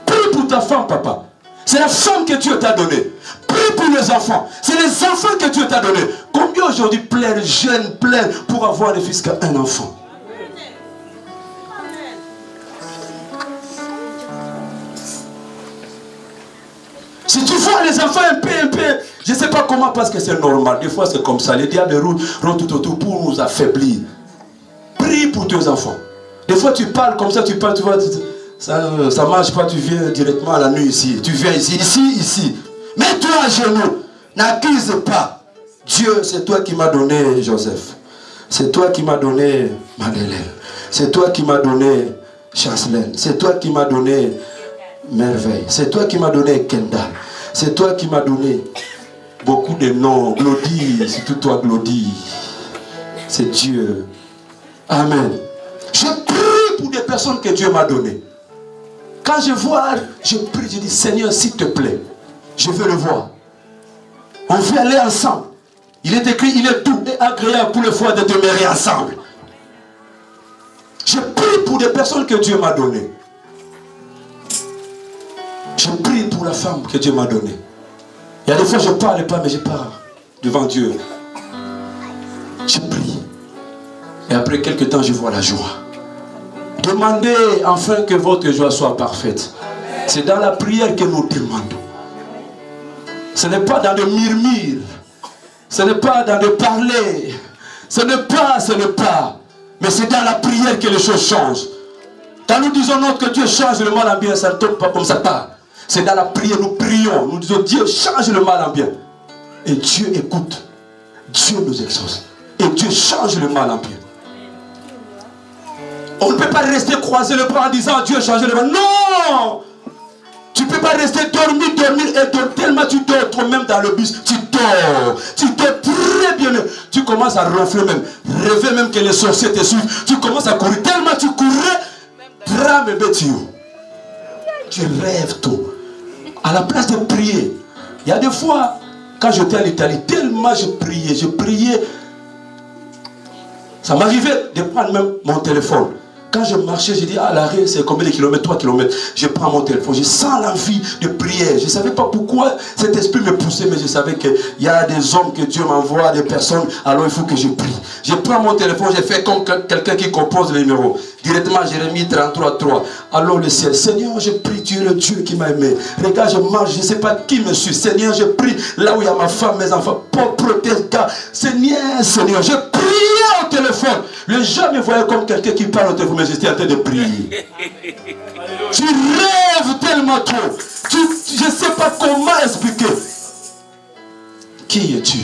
Prie pour ta femme, papa. C'est la femme que Dieu t'a donnée. Prie pour les enfants. C'est les enfants que Dieu t'a donnés. Combien aujourd'hui plein jeunes, plein pour avoir ne fût-ce qu'un enfant? Si tu vois les enfants un peu, je ne sais pas comment, parce que c'est normal. Des fois c'est comme ça. Les diables roulent tout autour pour nous affaiblir. Prie pour tes enfants. Des fois tu parles comme ça, tu parles, tu vois, ça ne marche pas, tu viens directement à la nuit ici. Tu viens ici. Mets-toi à genoux. N'accuse pas. Dieu, c'est toi qui m'as donné Joseph. C'est toi qui m'as donné Madeleine. C'est toi qui m'as donné Chancelène. C'est toi qui m'as donné Merveille. C'est toi qui m'as donné Kendall. C'est toi qui m'as donné beaucoup de noms. Glodie, c'est tout toi Glodie. C'est Dieu. Amen. Je prie pour des personnes que Dieu m'a données. Quand je vois, je prie, je dis Seigneur, s'il te plaît, je veux le voir. On veut aller ensemble. Il est écrit, il est doux et agréable pour le foie de demeurer ensemble. Je prie pour des personnes que Dieu m'a données. Je prie pour la femme que Dieu m'a donnée. Il y a des fois je ne parle pas, mais je parle devant Dieu. Je prie. Et après quelques temps, je vois la joie. Demandez enfin que votre joie soit parfaite. C'est dans la prière que nous demandons. Ce n'est pas dans le murmure. Ce n'est pas dans le parler. Ce n'est pas. Mais c'est dans la prière que les choses changent. Quand nous disons non, que Dieu change le mal en bien, ça ne tombe pas comme ça part. C'est dans la prière, nous prions. Nous disons Dieu change le mal en bien. Et Dieu écoute. Dieu nous exauce. Et Dieu change le mal en bien. On ne peut pas rester croiser le bras en disant Dieu change le mal. Non! Tu ne peux pas rester dormir et dormir. Tellement tu dors toi-même dans le bus. Tu dors très bien. Tu commences à ronfler même. Rêver même que les sorciers te suivent. Tu commences à courir. Tellement tu courais. Drame et bêtio. Tu rêves tout. À la place de prier. Il y a des fois, quand j'étais en Italie, tellement je priais. Ça m'arrivait de prendre même mon téléphone. Quand je marchais, j'ai dit, à l'arrêt, c'est combien de kilomètres? 3 kilomètres. Je prends mon téléphone, je sens l'envie de prier. Je ne savais pas pourquoi cet esprit me poussait, mais je savais qu'il y a des hommes que Dieu m'envoie, des personnes, alors il faut que je prie. Je prends mon téléphone, j'ai fait comme quelqu'un qui compose le numéro. Directement, Jérémie 33.3. Alors le ciel, Seigneur, je prie, tu es le Dieu qui m'a aimé. Regarde, je marche, je ne sais pas qui me suit. Seigneur, je prie, là où il y a ma femme, mes enfants, protège. Seigneur, je priais au téléphone. Les gens me voyaient comme quelqu'un qui parle au téléphone, mais j'étais en train de prier. Tu rêves tellement trop. Je ne sais pas comment expliquer. Qui es-tu?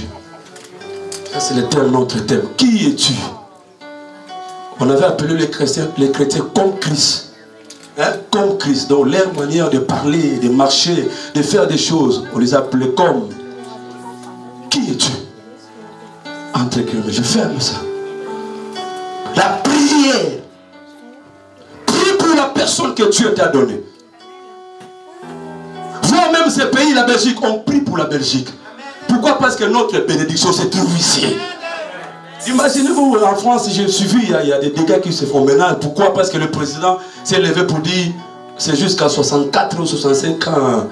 Ça, c'est le thème, notre thème. Qui es-tu? On avait appelé les chrétiens comme Christ. Hein? Comme Christ. Donc leur manière de parler, de marcher, de faire des choses, on les appelait comme. Qui es-tu? Entre guillemets, je ferme ça. La prière. Prie pour la personne que Dieu t'a donnée. Voir même ces pays, la Belgique, on prie pour la Belgique. Pourquoi? Parce que notre bénédiction se trouve ici. Imaginez-vous, en France, j'ai suivi, il y a des dégâts qui se font maintenant. Pourquoi? Parce que le président s'est levé pour dire c'est jusqu'à 64 ou 65 ans.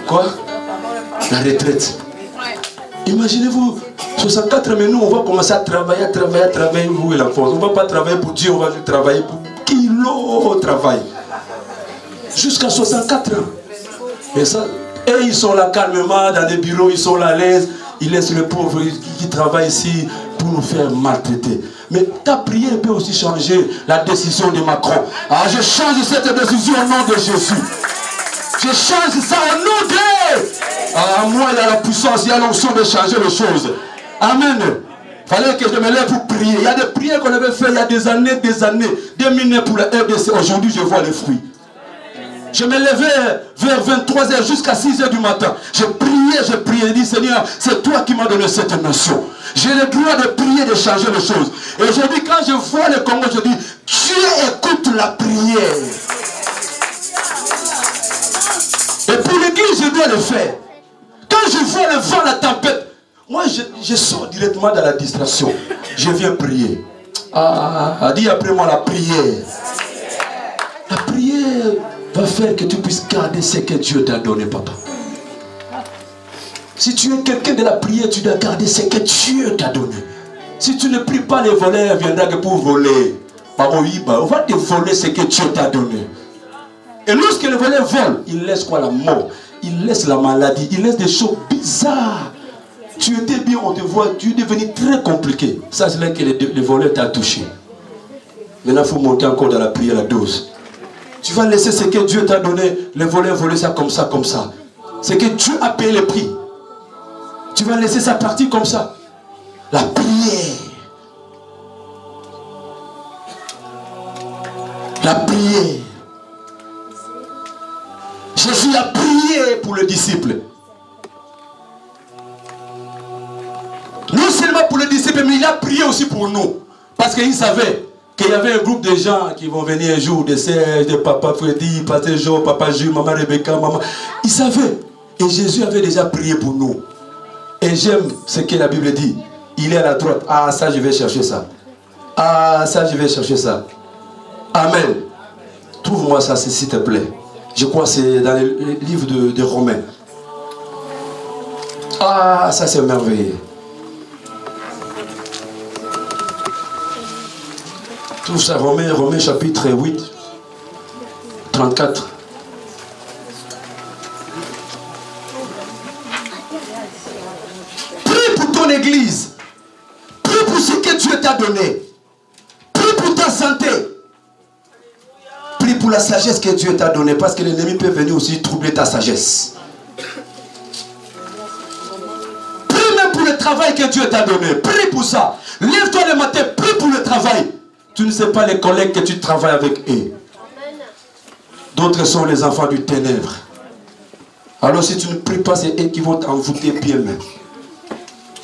Quoi? La retraite. Imaginez-vous, 64, mais nous, on va commencer à travailler, vous et la France. On ne va pas travailler pour Dieu, on va travailler pour qui l'autre travaille. Jusqu'à 64 ans. Et ça, et ils sont là calmement, dans des bureaux, ils sont là à l'aise. Ils laissent le pauvre qui travaille ici pour nous faire maltraiter. Mais ta prière peut aussi changer la décision de Macron. Ah, je change cette décision au nom de Jésus. Je change ça au nom de... Ah, moi, il y a la puissance, il y a l'onction de changer les choses. Amen. Il fallait que je me lève pour prier. Il y a des prières qu'on avait fait il y a des années, des minutes pour la RDC. Aujourd'hui, je vois les fruits. Je me levais vers 23h jusqu'à 6h du matin. Je priais, je dis Seigneur, c'est toi qui m'as donné cette nation. J'ai le droit de prier, de changer les choses. Et aujourd'hui, quand je vois le Congo, je dis, Dieu écoute la prière. Et pour l'église, je dois le faire. Quand je vois le vent, la tempête, moi je sors directement dans la distraction. Je viens prier. Dis après moi la prière. La prière va faire que tu puisses garder ce que Dieu t'a donné, papa. Si tu es quelqu'un de la prière, tu dois garder ce que Dieu t'a donné. Si tu ne pries pas, les voleurs viendront pour voler. On va te voler ce que Dieu t'a donné. Et lorsque les voleurs volent, ils laissent quoi? La mort. Ils laissent la maladie. Ils laissent des choses bizarres. Tu étais bien, on te voit, tu es devenu très compliqué. Ça, c'est là que les voleurs t'ont touché. Maintenant, il faut monter encore dans la prière, la dose. Tu vas laisser ce que Dieu t'a donné, les voleurs voler ça comme ça, comme ça. C'est que Dieu a payé le prix. Tu vas laisser ça partir comme ça. La prière. La prière. Jésus a prié pour les disciples. Non seulement pour les disciples, mais il a prié aussi pour nous. Parce qu'il savait qu'il y avait un groupe de gens qui vont venir un jour, des Serge, de Papa Freddy, Papa Jo, Papa Jules, Maman Rebecca, Maman. Il savait. Et Jésus avait déjà prié pour nous. Et j'aime ce que la Bible dit. Il est à la droite. Ah, ça, je vais chercher ça. Ah, ça, je vais chercher ça. Amen. Trouve-moi ça, s'il te plaît. Je crois que c'est dans le livre de Romains. Ah, ça, c'est merveilleux. Trouve ça, Romains chapitre 8, 34. Prie pour ton église. Prie pour ce que Dieu t'a donné. Prie pour ta santé. Prie pour la sagesse que Dieu t'a donnée. Parce que l'ennemi peut venir aussi troubler ta sagesse. Prie même pour le travail que Dieu t'a donné. Prie pour ça. Lève-toi le matin, prie pour le travail. Tu ne sais pas les collègues que tu travailles avec eux. D'autres sont les enfants du ténèbre. Alors si tu ne pries pas, c'est eux qui vont t'envoûter bien même.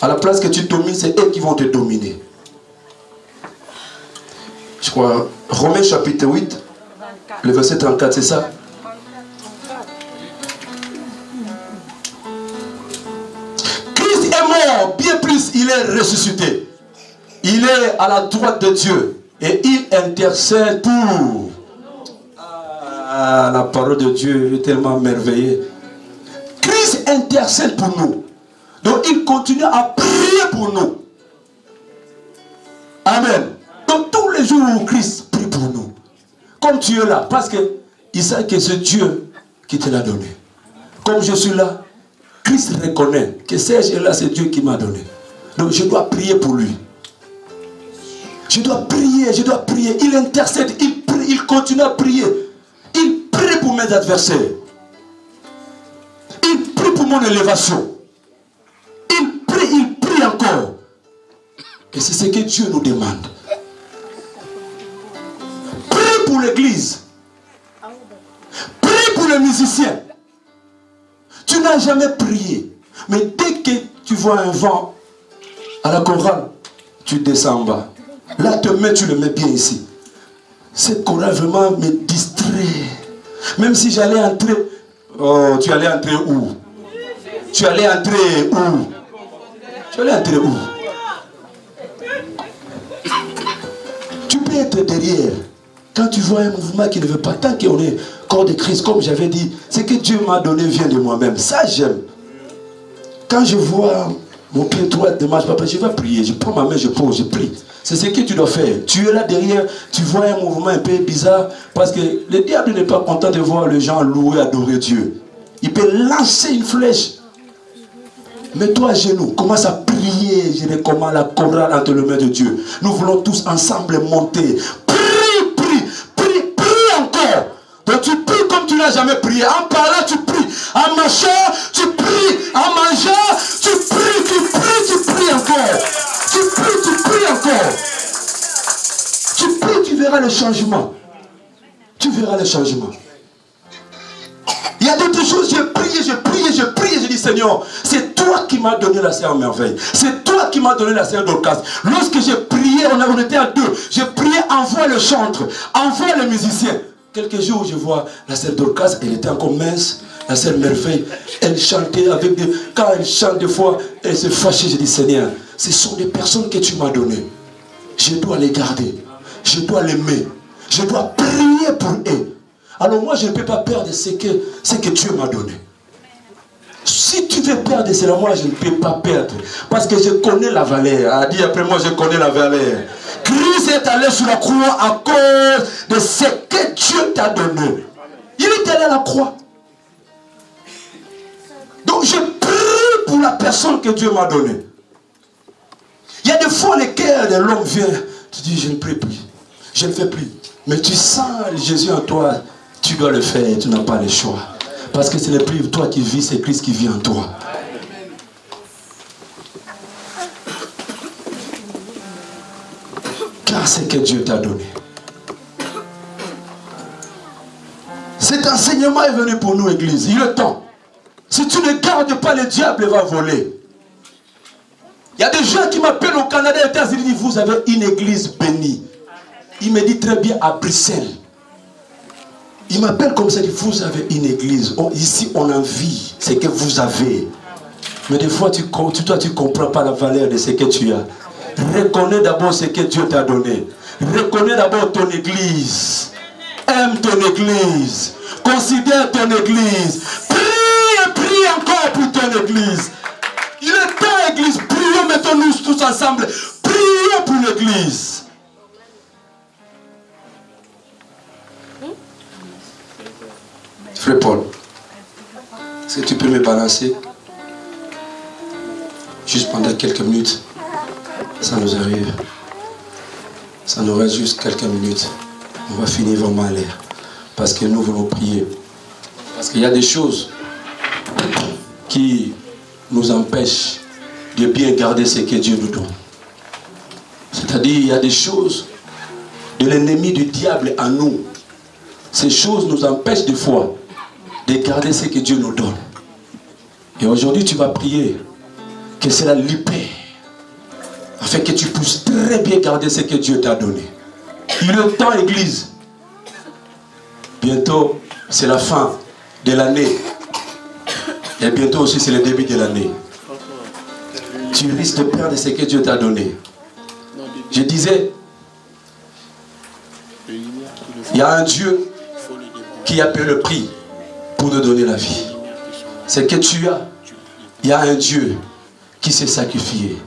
À la place que tu domines, c'est eux qui vont te dominer. Je crois, Romains chapitre 8, le verset 34, c'est ça? Christ est mort, bien plus, il est ressuscité. Il est à la droite de Dieu. Et il intercède pour. Ah, la parole de Dieu est tellement merveilleuse. Christ intercède pour nous. Donc il continue à prier pour nous. Amen. Donc tous les jours où Christ prie pour nous. Comme tu es là. Parce qu'il sait que c'est Dieu qui te l'a donné. Comme je suis là, Christ reconnaît que Serge est là, c'est Dieu qui m'a donné. Donc je dois prier pour lui. Je dois prier, je dois prier. Il intercède, il prie, il continue à prier. Il prie pour mes adversaires. Il prie pour mon élévation. Il prie encore. Et c'est ce que Dieu nous demande. l'église. Prie pour le musicien. Tu n'as jamais prié. Mais dès que tu vois un vent à la chorale, tu descends en bas. Là, tu le mets bien ici. Cette chorale vraiment me distrait. Même si j'allais entrer... Oh, tu allais entrer où? Tu allais entrer où? Tu allais entrer où? Tu peux être derrière. Quand tu vois un mouvement qui ne veut pas, tant qu'on est corps de Christ, comme j'avais dit, ce que Dieu m'a donné vient de moi-même. Ça, j'aime. Quand je vois mon pied droit de marche, papa, je vais prier. Je prends ma main, je pose, je prie. C'est ce que tu dois faire. Tu es là derrière, tu vois un mouvement un peu bizarre, parce que le diable n'est pas content de voir les gens louer, adorer Dieu. Il peut lancer une flèche. Mets-toi à genoux, commence à prier. Je recommande la chorale entre les mains de Dieu. Nous voulons tous ensemble monter. Prie encore. Donc tu pries comme tu n'as jamais prié. En parlant, tu pries. En marchant, tu pries. En mangeant, tu pries encore. Tu pries encore. Tu pries, tu verras le changement. Tu verras le changement. Il y a d'autres choses, je prie, je dis Seigneur, c'est toi qui m'as donné la sœur merveille. C'est toi qui m'as donné la sœur Dorcas. Lorsque j'ai prié, on était à deux. J'ai prié, envoie le chantre, envoie le musicien. Quelques jours, je vois la sœur Dorcas, elle était encore mince. La sœur merveille, elle chantait avec des... Quand elle chante des fois, elle se fâchait. Je dis Seigneur, ce sont des personnes que tu m'as données. Je dois les garder. Je dois l'aimer. Je dois prier pour eux. Alors moi, je ne peux pas perdre ce que Dieu m'a donné. Si tu veux perdre cela, moi, je ne peux pas perdre. Parce que je connais la valeur. A dit après moi, je connais la valeur. Christ est allé sur la croix à cause de ce que Dieu t'a donné. Il est allé à la croix. Donc je prie pour la personne que Dieu m'a donnée. Il y a des fois, le cœur de l'homme vient. Tu dis, je ne prie plus. Je ne fais plus. Mais tu sens Jésus en toi. Tu dois le faire, tu n'as pas le choix. Parce que ce n'est plus toi qui vis, c'est Christ qui vit en toi. Car c'est que Dieu t'a donné. Cet enseignement est venu pour nous, Église. Il est temps. Si tu ne gardes pas, le diable va voler. Il y a des gens qui m'appellent au Canada et aux États-Unis, ils disent, vous avez une église bénie. Il me dit très bien à Bruxelles. Il m'appelle comme ça, il dit, vous avez une église. Oh, ici, on en vit ce que vous avez. Mais des fois, tu ne comprends pas la valeur de ce que tu as. Reconnais d'abord ce que Dieu t'a donné. Reconnais d'abord ton église. Aime ton église. Considère ton église. Prie encore pour ton église. Il est temps, église. Prions, mettons-nous tous ensemble. Prions pour l'église. Frère Paul, est-ce que tu peux me balancer juste pendant quelques minutes? Ça nous arrive. Ça nous reste juste quelques minutes. On va finir vraiment à l'air. Parce que nous voulons prier. Parce qu'il y a des choses qui nous empêchent de bien garder ce que Dieu nous donne. C'est-à-dire, il y a des choses de l'ennemi du diable en nous. Ces choses nous empêchent des fois de garder ce que Dieu nous donne. Et aujourd'hui, tu vas prier que cela libère, afin que tu puisses très bien garder ce que Dieu t'a donné. Il est temps, Église. Bientôt, c'est la fin de l'année. Et bientôt aussi, c'est le début de l'année. Tu risques de perdre ce que Dieu t'a donné. Je disais, il y a un Dieu qui a payé le prix pour nous donner la vie. C'est que tu as. Il y a un Dieu qui s'est sacrifié.